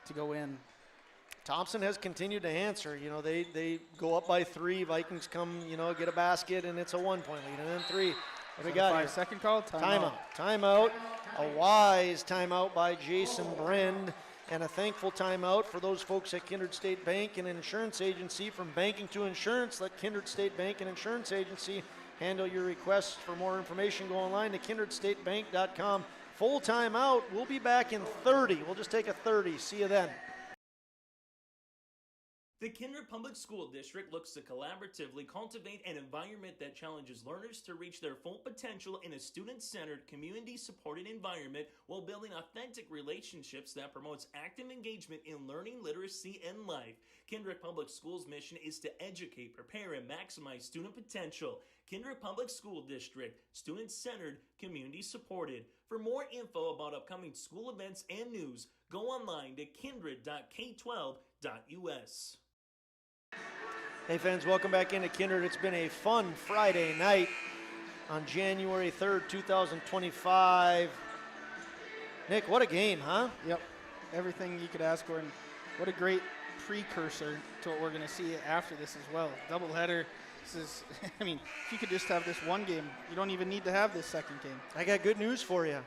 to go in? Thompson has continued to answer. You know, they go up by 3. Vikings come, get a basket, and it's a 1-point lead. And then 3. What do we got here? 5-second call? Timeout. A wise timeout by Jason Brend. And a thankful timeout for those folks at Kindred State Bank and Insurance Agency. From banking to insurance, let Kindred State Bank and Insurance Agency handle your requests. For more information, go online to kindredstatebank.com. Full timeout. We'll be back in 30. We'll just take a 30. See you then. The Kindred Public School District looks to collaboratively cultivate an environment that challenges learners to reach their full potential in a student-centered, community-supported environment while building authentic relationships that promotes active engagement in learning, literacy, and life. Kindred Public Schools' mission is to educate, prepare, and maximize student potential. Kindred Public School District, student-centered, community-supported. For more info about upcoming school events and news, go online to kindred.k12.us. Hey fans, welcome back into Kindred. It's been a fun Friday night on January 3rd, 2025. Nick, what a game, huh? Yep, everything you could ask for, and what a great precursor to what we're going to see after this as well. Doubleheader. This is, if you could just have this one game, you don't even need to have this second game. I got good news for you.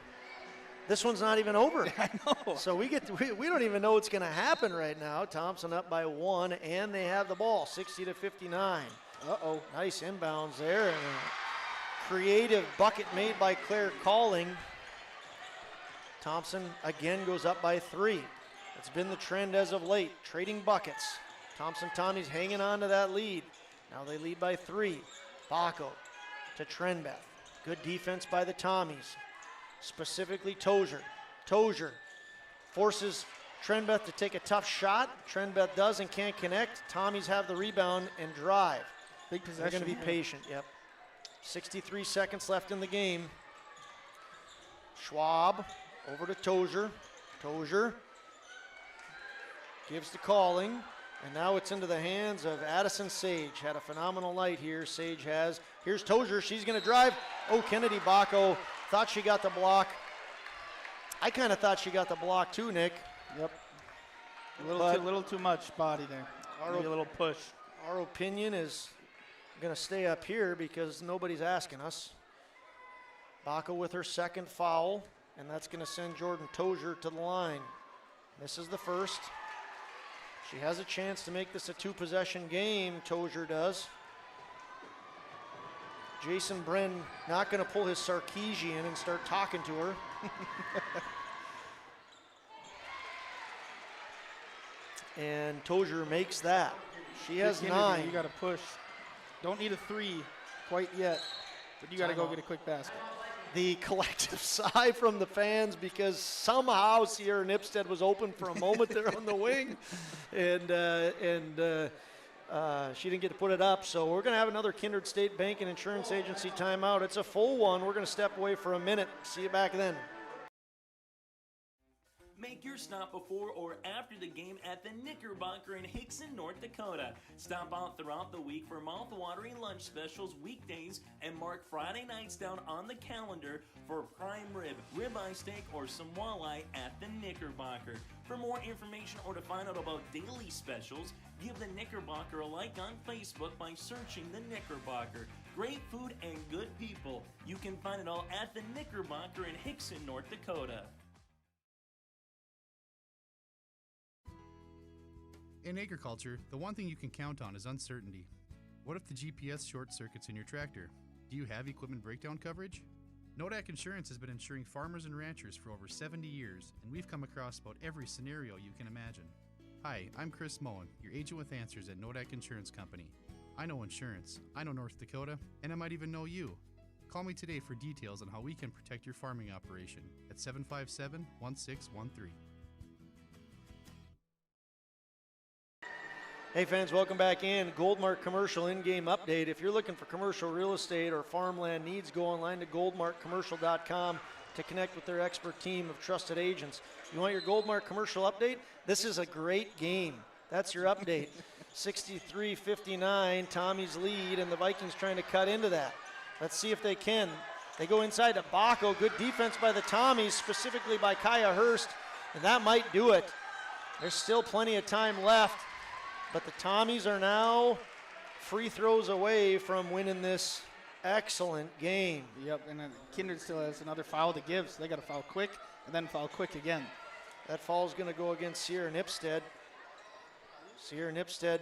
This one's not even over. I know. So we don't even know what's going to happen right now. Thompson up by 1, and they have the ball, 60-59. Uh-oh. Nice inbounds there, and a creative bucket made by Claire Calling. Thompson again goes up by 3. It's been the trend as of late, trading buckets. Thompson Tommies hanging on to that lead. Now they lead by 3. Baco to Trenbeth. Good defense by the Tommies. Specifically Tozier. Tozier forces Trenbeth to take a tough shot. Trenbeth does and can't connect. Tommies have the rebound and drive. Big possession. They're going to be patient, yep. 63 seconds left in the game. Schwab over to Tozier. Tozier gives to Calling, and now it's into the hands of Addison Sage. Had a phenomenal night here, Sage has. Here's Tozier, she's going to drive. Oh, Kennedy Baco thought she got the block. I kind of thought she got the block too, Nick. Yep. A little too much body there. Maybe a little push. Our opinion is going to stay up here because nobody's asking us. Baco with her second foul, and that's going to send Jordan Tozier to the line. Misses the first. She has a chance to make this a 2-possession game, Tozier does. Jason Bren not going to pull his Sarkeesian and start talking to her. And Tozier makes that. She has 9. You got to push. Don't need a 3 quite yet, but you got to go get a quick basket. The collective sigh from the fans because somehow Sierra Nipstead was open for a moment there on the wing, and she didn't get to put it up. So we're going to have another Kindred State Bank and Insurance Agency timeout. It's a full one. We're going to step away for a minute. See you back then. Make your stop before or after the game at the Knickerbocker in Hickson, North Dakota. Stop out throughout the week for mouth-watering lunch specials weekdays and mark Friday nights down on the calendar for prime rib, ribeye steak, or some walleye at the Knickerbocker. For more information or to find out about daily specials, give the Knickerbocker a like on Facebook by searching the Knickerbocker. Great food and good people. You can find it all at the Knickerbocker in Hickson, North Dakota. In agriculture, the one thing you can count on is uncertainty. What if the GPS short circuits in your tractor? Do you have equipment breakdown coverage? Nodak Insurance has been insuring farmers and ranchers for over 70 years, and we've come across about every scenario you can imagine. Hi, I'm Chris Moen, your agent with answers at Nodak Insurance Company. I know insurance, I know North Dakota, and I might even know you. Call me today for details on how we can protect your farming operation at 757-1613. Hey fans, welcome back in. Goldmark Commercial in-game update. If you're looking for commercial real estate or farmland needs, go online to goldmarkcommercial.com to connect with their expert team of trusted agents. You want your Goldmark Commercial update? This is a great game. That's your update. 63-59, Tommy's lead, and the Vikings trying to cut into that. Let's see if they can. They go inside to Baco. Good defense by the Tommies, specifically by Kaya Hurst, and that might do it. There's still plenty of time left. But the Tommies are now free throws away from winning this excellent game. Yep, and then Kindred still has another foul to give, so they got to foul quick and then foul quick again. That foul is going to go against Sierra Nipstead. Sierra Nipstead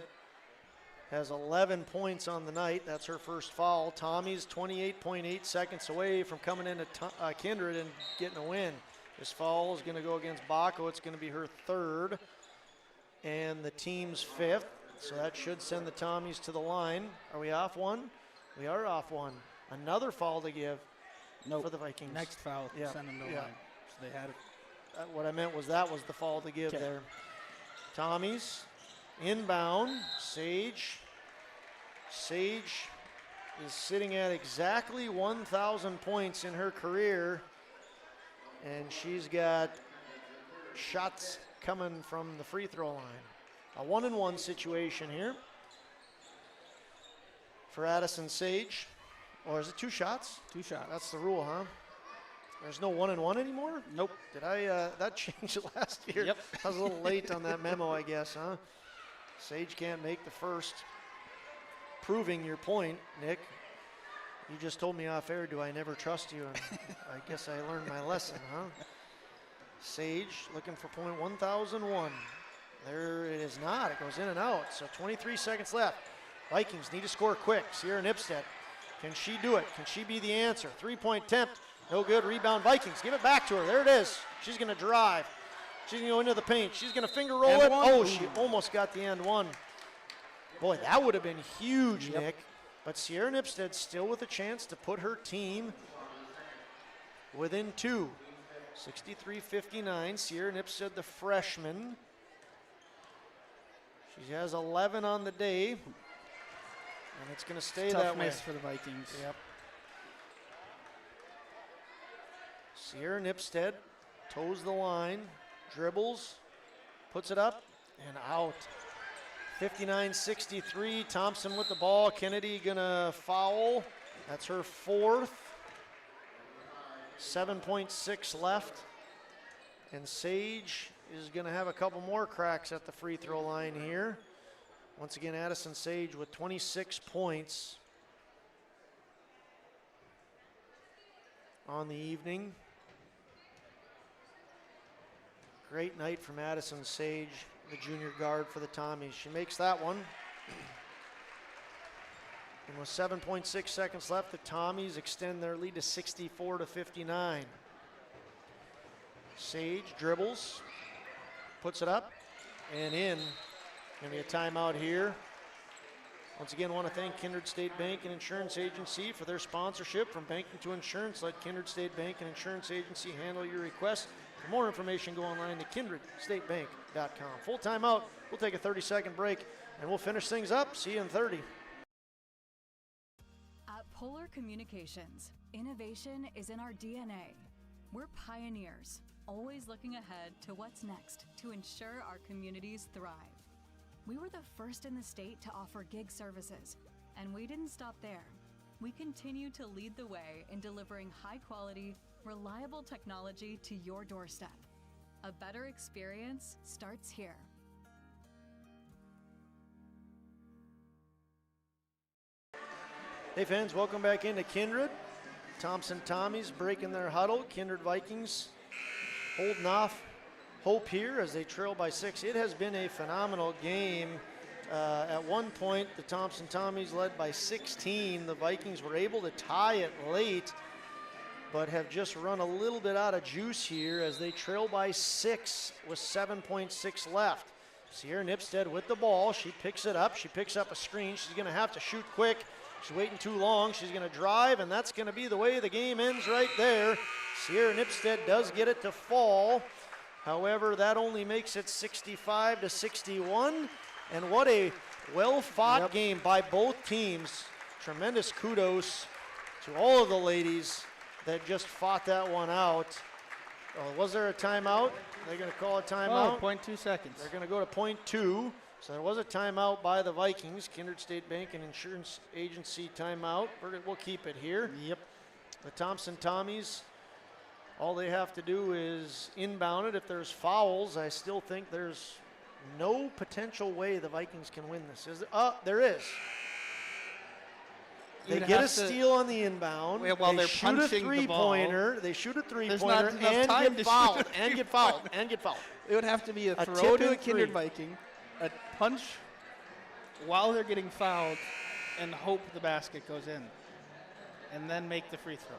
has 11 points on the night. That's her first foul. Tommy's 28.8 seconds away from coming into Kindred and getting a win. This foul is going to go against Baco. It's going to be her third and the team's fifth. So that should send the Tommies to the line. Are we off one? We are off one. Another foul to give for the Vikings. Next foul, send them to the line. So they had it. What I meant was that was the foul to give there. Tommies inbound. Sage is sitting at exactly 1,000 points in her career, and she's got shots coming from the free throw line. A 1-and-1 situation here for Addison Sage. Or is it 2 shots? 2 shots. That's the rule, huh? There's no 1-and-1 anymore? Nope. Did I, that changed last year? Yep. I was a little late on that memo, I guess, huh? Sage can't make the first. Proving your point, Nick. You just told me off air, do I never trust you? And I guess I learned my lesson, huh? Sage looking for point 1001. There it is not. It goes in and out. So 23 seconds left. Vikings need to score quick. Sierra Nipstead. Can she do it? Can she be the answer? 3-point attempt. No good. Rebound Vikings. Give it back to her. There it is. She's going to drive. She's going to go into the paint. She's going to finger roll it. Oh, she almost got the and one. Boy, that would have been huge, Nick. But Sierra Nipstead still with a chance to put her team within 2. 63-59. Sierra Nipstead, the freshman. She has 11 on the day. And it's going to stay that way. Tough miss for the Vikings. Yep. Sierra Nipstead toes the line, dribbles, puts it up, and out. 59-63, Thompson with the ball. Kennedy gonna foul. That's her 4th. 7.6 left. And Sage is gonna have a couple more cracks at the free throw line here. Once again, Addison Sage with 26 points on the evening. Great night from Addison Sage, the junior guard for the Tommies. She makes that one. And with 7.6 seconds left, the Tommies extend their lead to 64-59. Sage dribbles, puts it up, and in. Going to be a timeout here. Once again, want to thank Kindred State Bank and Insurance Agency for their sponsorship. From banking to insurance, let Kindred State Bank and Insurance Agency handle your requests. For more information, go online to kindredstatebank.com. Full timeout. We'll take a 30-second break, and we'll finish things up. See you in 30. At Polar Communications, innovation is in our DNA. We're pioneers, always looking ahead to what's next to ensure our communities thrive. We were the first in the state to offer gig services, and we didn't stop there. We continue to lead the way in delivering high-quality, reliable technology to your doorstep. A better experience starts here. Hey fans, welcome back into Kindred. Thompson Tommies breaking their huddle. Kindred Vikings holding off hope here as they trail by 6. It has been a phenomenal game. At one point, the Thompson Tommies led by 16. The Vikings were able to tie it late, but have just run a little bit out of juice here as they trail by 6 with 7.6 left. Sierra Nipstead with the ball. She picks it up. She picks up a screen. She's going to have to shoot quick. She's waiting too long. She's going to drive, and that's going to be the way the game ends right there. Sierra Nipstead does get it to fall. However, that only makes it 65-61. And what a well-fought game by both teams. Tremendous kudos to all of the ladies that just fought that one out. Oh, was there a timeout? They're going to call a timeout. 0.2 seconds. They're going to go to 0.2. So there was a timeout by the Vikings. Kindred State Bank and Insurance Agency timeout. We'll keep it here. Yep. The Thompson Tommies, all they have to do is inbound it. If there's fouls, I still think there's no potential way the Vikings can win this. Is there? There is. They get a steal on the inbound. While they they're shoot a punching three-pointer. They shoot a three-pointer not enough and time get to fouled. shoot And get fouled. And get fouled. It would have to be a tip throw to and a Kindred three. Viking, a punch while they're getting fouled, and hope the basket goes in, and then make the free throw.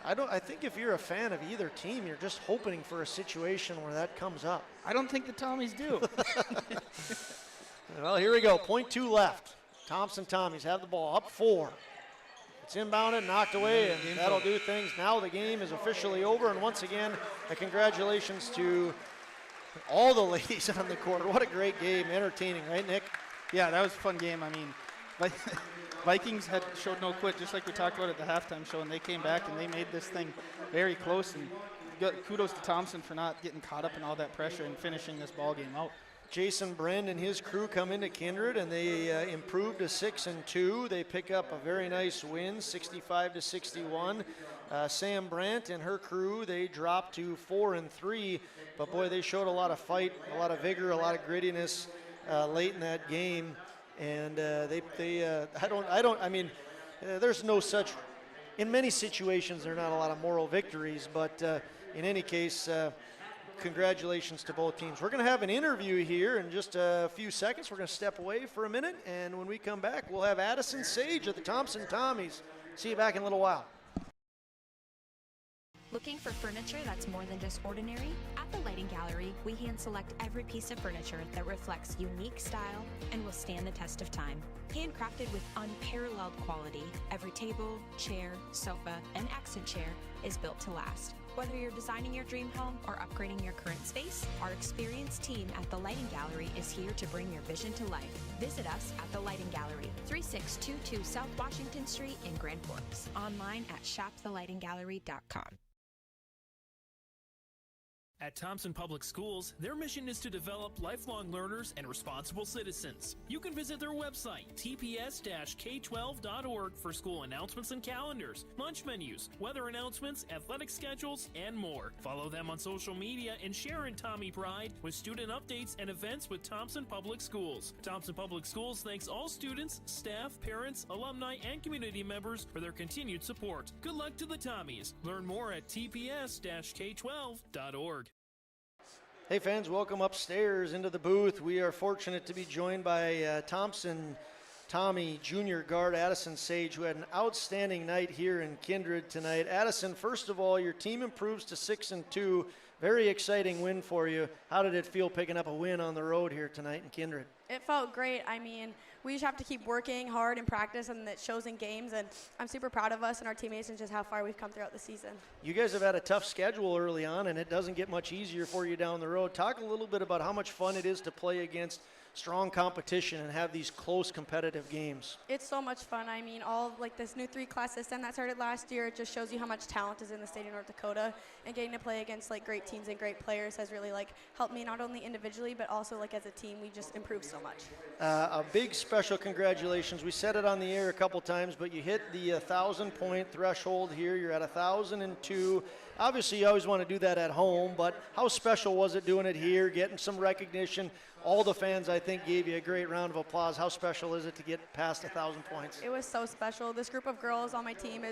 I think if you're a fan of either team, you're just hoping for a situation where that comes up. I don't think the Tommies do. Well, here we go. 0.2 left. Thompson Tommies have the ball up 4. It's inbounded, knocked away, and that'll do things. Now the game is officially over, and once again, a congratulations to all the ladies on the court. What a great game. Entertaining, right, Nick? Yeah, that was a fun game. I mean, Vikings had showed no quit, just like we talked about at the halftime show, and they came back and they made this thing very close. And kudos to Thompson for not getting caught up in all that pressure and finishing this ball game out. Jason Brand and his crew come into Kindred, and they improve to 6-2. They pick up a very nice win, 65-61. Sam Brandt and her crew, they drop to 4-3. But boy, they showed a lot of fight, a lot of vigor, a lot of grittiness late in that game. And there's no such, in many situations, there are not a lot of moral victories, but in any case, congratulations to both teams. We're going to have an interview here in just a few seconds. We're going to step away for a minute, and when we come back, we'll have Addison Sage of the Thompson Tommies. See you back in a little while. Looking for furniture that's more than just ordinary? At the Lighting Gallery, we hand select every piece of furniture that reflects unique style and will stand the test of time. Handcrafted with unparalleled quality, every table, chair, sofa, and accent chair is built to last. Whether you're designing your dream home or upgrading your current space, our experienced team at the Lighting Gallery is here to bring your vision to life. Visit us at the Lighting Gallery, 3622 South Washington Street in Grand Forks. Online at shopthelightinggallery.com. At Thompson Public Schools, their mission is to develop lifelong learners and responsible citizens. You can visit their website, tps-k12.org, for school announcements and calendars, lunch menus, weather announcements, athletic schedules, and more. Follow them on social media and share in Tommy Pride with student updates and events with Thompson Public Schools. Thompson Public Schools thanks all students, staff, parents, alumni, and community members for their continued support. Good luck to the Tommies. Learn more at tps-k12.org. Hey fans, welcome upstairs into the booth. We are fortunate to be joined by Thompson Tommy Junior guard Addison Sage, who had an outstanding night here in Kindred tonight. Addison, first of all, your team improves to 6-2. Very exciting win for you. How did it feel picking up a win on the road here tonight in Kindred? It felt great. I mean, we just have to keep working hard in practice, and it shows in games, and I'm super proud of us and our teammates and just how far we've come throughout the season. You guys have had a tough schedule early on, and it doesn't get much easier for you down the road. Talk a little bit about how much fun it is to play against strong competition and have these close competitive games. It's so much fun. I mean, this new 3-class system that started last year, it just shows you how much talent is in the state of North Dakota, and getting to play against great teams and great players has really helped me not only individually but also as a team. We just improved so much. A big special congratulations. We said it on the air a couple times, but you hit the 1,000-point threshold here. You're at 1,002. Obviously, you always want to do that at home, but how special was it doing it here, getting some recognition? All the fans, I think, gave you a great round of applause. How special is it to get past 1,000 points? It was so special. This group of girls on my team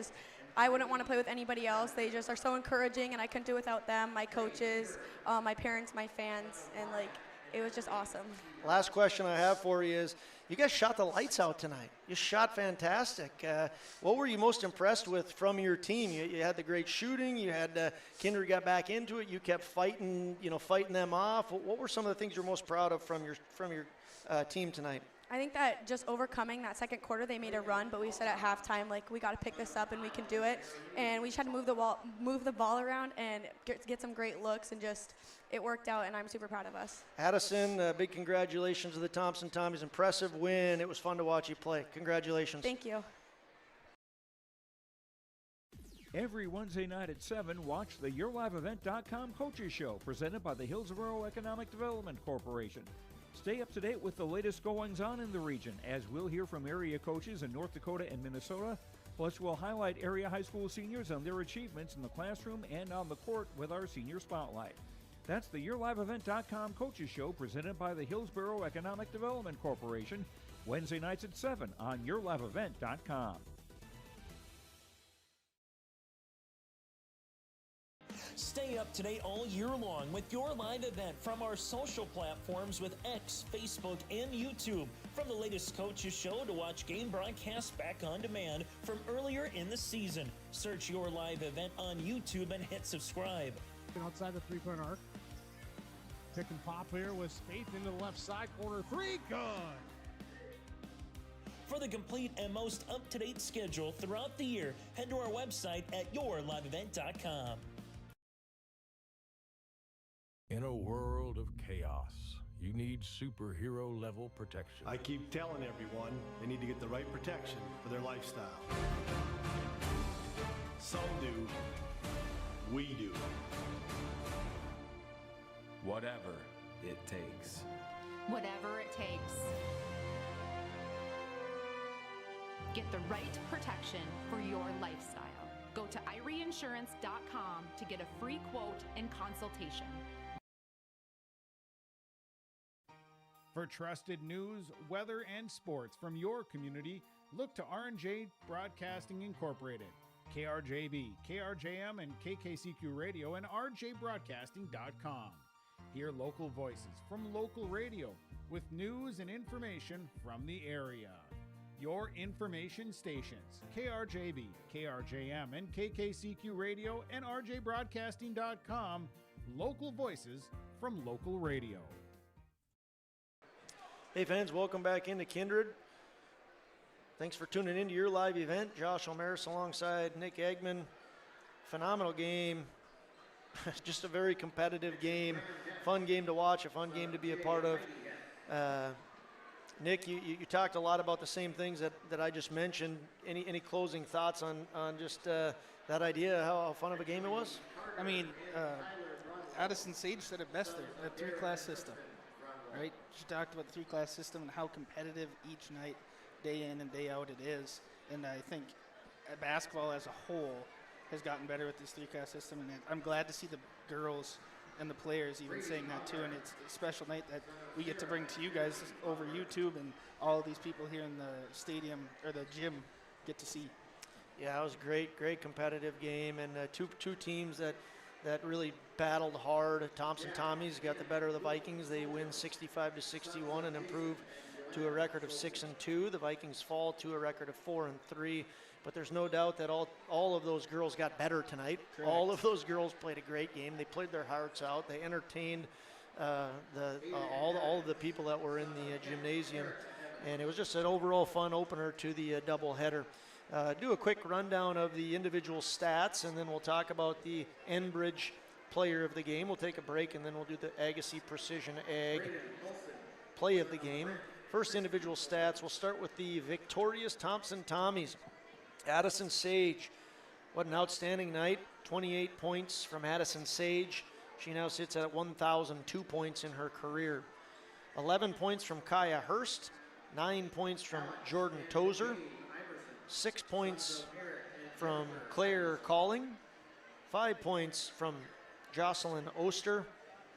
I wouldn't want to play with anybody else. They just are so encouraging, and I couldn't do it without them, my coaches, my parents, my fans, and it was just awesome. Last question I have for you is, you guys shot the lights out tonight. You shot fantastic. What were you most impressed with from your team? You had the great shooting. You had Kindred got back into it. You kept fighting them off. What were some of the things you're most proud of from your team tonight? I think that just overcoming that second quarter, they made a run, but we said at halftime, we got to pick this up and we can do it. And we just had to move the ball around and get some great looks, and just it worked out, and I'm super proud of us. Addison, big congratulations to the Thompson Tommies. Impressive win. It was fun to watch you play. Congratulations. Thank you. Every Wednesday night at 7, watch the YourLiveEvent.com Coaches Show, presented by the Hillsborough Economic Development Corporation. Stay up to date with the latest goings-on in the region, as we'll hear from area coaches in North Dakota and Minnesota. Plus, we'll highlight area high school seniors and their achievements in the classroom and on the court with our Senior Spotlight. That's the YourLiveEvent.com Coaches Show, presented by the Hillsborough Economic Development Corporation, Wednesday nights at 7 on YourLiveEvent.com. Stay up to date all year long with your live event from our social platforms with X, Facebook, and YouTube. From the latest coaches show to watch game broadcasts back on demand from earlier in the season. Search your live event on YouTube and hit subscribe. Outside the three-point arc. Pick and pop here with Spaeth into the left side corner. 3, good. For the complete and most up-to-date schedule throughout the year, head to our website at yourliveevent.com. In a world of chaos, you need superhero-level protection. I keep telling everyone they need to get the right protection for their lifestyle. Some do. We do. Whatever it takes. Whatever it takes. Get the right protection for your lifestyle. Go to IRIinsurance.com to get a free quote and consultation. For trusted news, weather, and sports from your community, look to R&J Broadcasting Incorporated. KRJB, KRJM, and KKCQ Radio and RJBroadcasting.com. Hear local voices from local radio with news and information from the area. Your information stations, KRJB, KRJM, and KKCQ Radio and RJBroadcasting.com. Local voices from local radio. Hey fans, welcome back into Kindred. Thanks for tuning into your live event. Josh Omeris alongside Nick Eggman. Phenomenal game. Just a very competitive game. Fun game to watch, a fun game to be a part of. Nick, you talked a lot about the same things that I just mentioned. Any closing thoughts on just that idea, how fun of a game it was? I mean, Addison Sage said it best there, the three-class system, right? She talked about the three-class system and how competitive each night, day in and day out it is. And I think basketball as a whole has gotten better with this three-class system. And I'm glad to see the girls and the players even saying that too. And it's a special night that we get to bring to you guys over YouTube, and all of these people here in the stadium or the gym get to see. Yeah, it was a great competitive game, and two teams that really battled hard. Thompson Tommies got the better of the Vikings. They win 65-61 and improve to a record of 6-2. The Vikings fall to a record of 4-3. But there's no doubt that all of those girls got better tonight. Correct. All of those girls played a great game. They played their hearts out. They entertained all of the people that were in the gymnasium, and it was just an overall fun opener to the doubleheader. Do a quick rundown of the individual stats, and then we'll talk about the Enbridge player of the game. We'll take a break, and then we'll do the Agassiz Precision Ag play of the game. First individual stats, we'll start with the victorious Thompson Tommies. Addison Sage, what an outstanding night. 28 points from Addison Sage. She now sits at 1,002 points in her career. 11 points from Kaya Hurst. 9 points from Jordan Tozer. 6 points from Claire Calling. 5 points from Jocelyn Oster.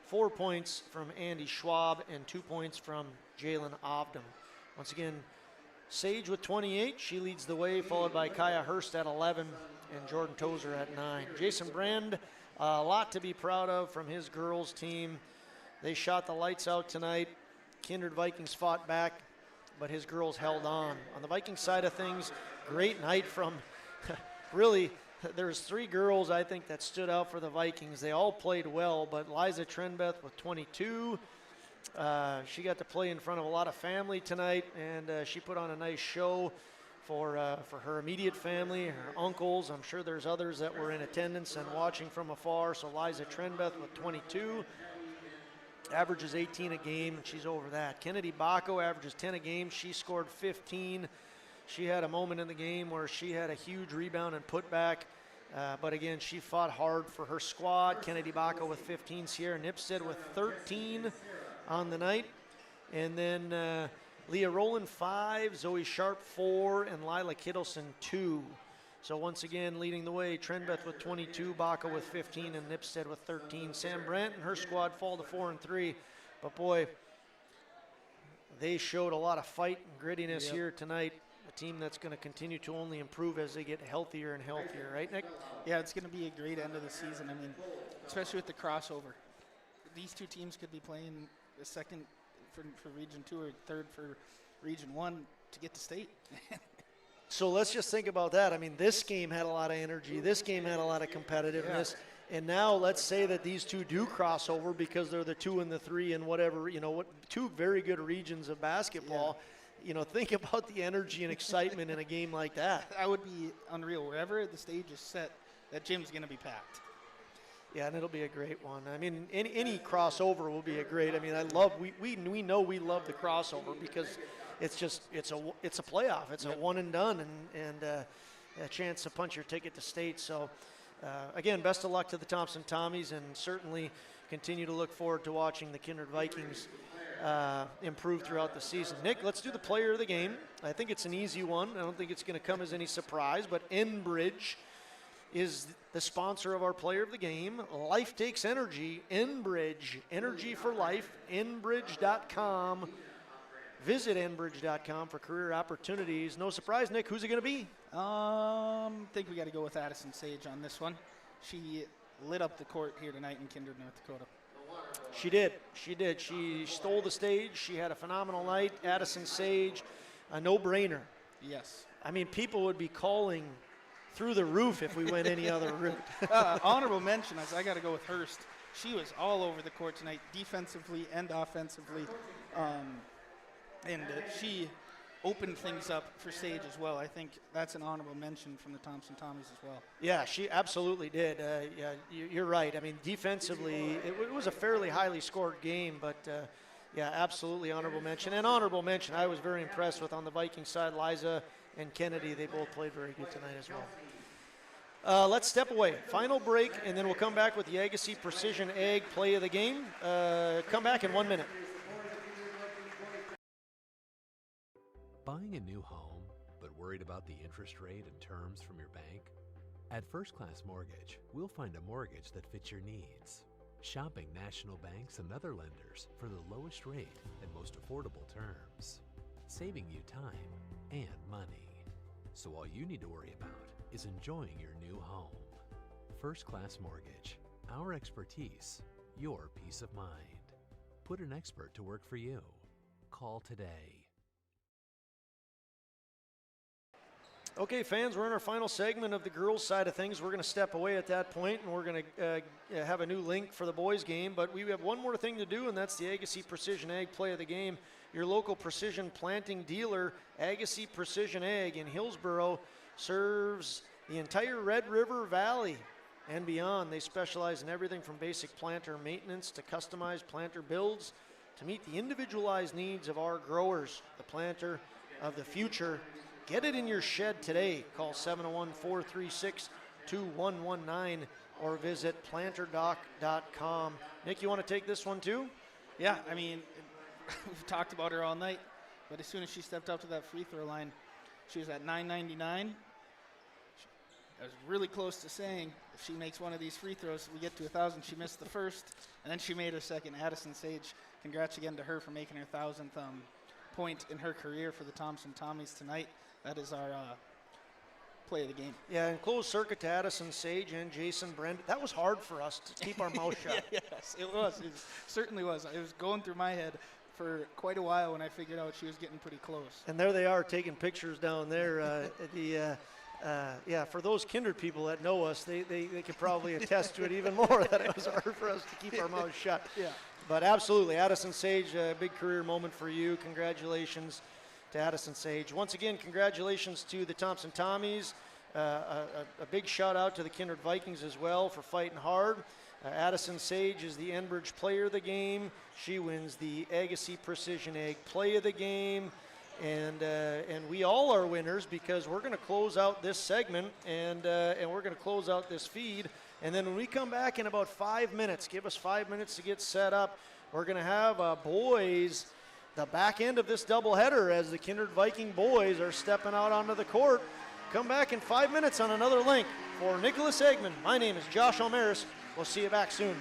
4 points from Andy Schwab, and 2 points from Jalen Obdam. Once again, Sage with 28, she leads the way, followed by Kaya Hurst at 11 and Jordan Tozer at 9. Jason Brand, a lot to be proud of from his girls team. They shot the lights out tonight. Kindred Vikings fought back, but his girls held on. On the Vikings side of things, great night from really, there's 3 girls I think that stood out for the Vikings. They all played well, but Liza Trenbeth with 22. She got to play in front of a lot of family tonight, and she put on a nice show for her immediate family, her uncles. I'm sure there's others that were in attendance and watching from afar. So Liza Trenbeth with 22, averages 18 a game, and she's over that. Kennedy Bacco averages 10 a game. She scored 15. She had a moment in the game where she had a huge rebound and putback. But again, she fought hard for her squad. Kennedy Bacco with 15, Sierra Nipstead with 13 on the night. And then Leah Rowland 5, Zoe Sharp 4, and Lila Kittleson 2. So once again, leading the way, Trenbeth with 22, Bacco with 15, and Nipstead with 13. Sam Brandt and her squad fall to 4-3. But boy, they showed a lot of fight and grittiness here tonight. A team that's going to continue to only improve as they get healthier and healthier, right, Nick? Yeah, it's going to be a great end of the season. I mean, especially with the crossover. These two teams could be playing the second for Region 2 or third for Region 1 to get to state. So let's just think about that. I mean, this game had a lot of energy. This game had a lot of competitiveness. Yeah. And now let's say that these two do cross over because they're the 2 and the 3 and whatever, two very good regions of basketball. Yeah. Think about the energy and excitement in a game like that. That would be unreal. Wherever the stage is set, that gym's going to be packed. Yeah, and it'll be a great one. I mean, any crossover will be a great. I mean, we know we love the crossover because it's a playoff. It's a one and done, and a chance to punch your ticket to state. So, again, best of luck to the Thompson Tommies, and certainly continue to look forward to watching the Kindred Vikings improve throughout the season. Nick, let's do the player of the game. I think it's an easy one. I don't think it's going to come as any surprise, but Enbridge is the sponsor of our player of the game. Life takes energy. Enbridge, energy for life. Enbridge.com. Visit Enbridge.com for career opportunities. No surprise, Nick, who's it going to be? think we got to go with Addison Sage on this one. She lit up the court here tonight in Kindred, North Dakota. She did. She did. She stole the stage. She had a phenomenal night. Addison Sage, a no-brainer. Yes. I mean, people would be calling through the roof if we went any other route. Honorable mention, I got to go with Hurst. She was all over the court tonight, defensively and offensively. She opened things up for Sage as well. I think that's an honorable mention from the Thompson Tommies as well. Yeah, she absolutely did. Yeah, you're right. I mean, defensively, it was a fairly highly scored game, but yeah, absolutely honorable mention. And honorable mention, I was very impressed with on the Viking side, Liza and Kennedy. They both played very good tonight as well. Let's step away. Final break, and then we'll come back with the Agassiz Precision Ag play of the game. Come back in 1 minute. Buying a new home, but worried about the interest rate and terms from your bank? At First Class Mortgage, we'll find a mortgage that fits your needs. Shopping national banks and other lenders for the lowest rate and most affordable terms. Saving you time and money. So all you need to worry about is enjoying your new home. First Class Mortgage. Our expertise, your peace of mind. Put an expert to work for you. Call today. Okay, fans, we're in our final segment of the girls' side of things. We're going to step away at that point, and we're going to have a new link for the boys' game. But we have one more thing to do, and that's the Agassiz Precision Ag play of the game. Your local precision planting dealer, Agassiz Precision Ag in Hillsboro, serves the entire Red River Valley and beyond. They specialize in everything from basic planter maintenance to customized planter builds to meet the individualized needs of our growers, the planter of the future. Get it in your shed today. Call 701-436-2119 or visit planterdoc.com. Nick, you want to take this one too? Yeah, I mean, we've talked about her all night, but as soon as she stepped up to that free throw line, she was at 999. I was really close to saying if she makes one of these free throws, we get to 1,000. She missed the first, and then she made her second. Addison Sage, congrats again to her for making her 1,000th point in her career for the Thompson Tommies tonight. That is our play of the game. Yeah, and closed circuit to Addison Sage and Jason Brent. That was hard for us to keep our mouth shut. Yes, it was. It certainly was. It was going through my head for quite a while when I figured out she was getting pretty close. And there they are taking pictures down there. Yeah, for those Kindred people that know us, they could probably attest to it even more, that it was hard for us to keep our mouths shut. Yeah. But absolutely, Addison Sage, a big career moment for you. Congratulations to Addison Sage. Once again, congratulations to the Thompson Tommies. A big shout out to the Kindred Vikings as well for fighting hard. Addison Sage is the Enbridge player of the game. She wins the Agassiz Precision Ag play of the game. And we all are winners, because we're going to close out this segment and we're going to close out this feed. And then when we come back in about 5 minutes, give us 5 minutes to get set up, we're going to have boys, the back end of this doubleheader, as the Kindred Viking boys are stepping out onto the court. Come back in 5 minutes on another link. For Nicholas Eggman, my name is Josh Omeris. We'll see you back soon.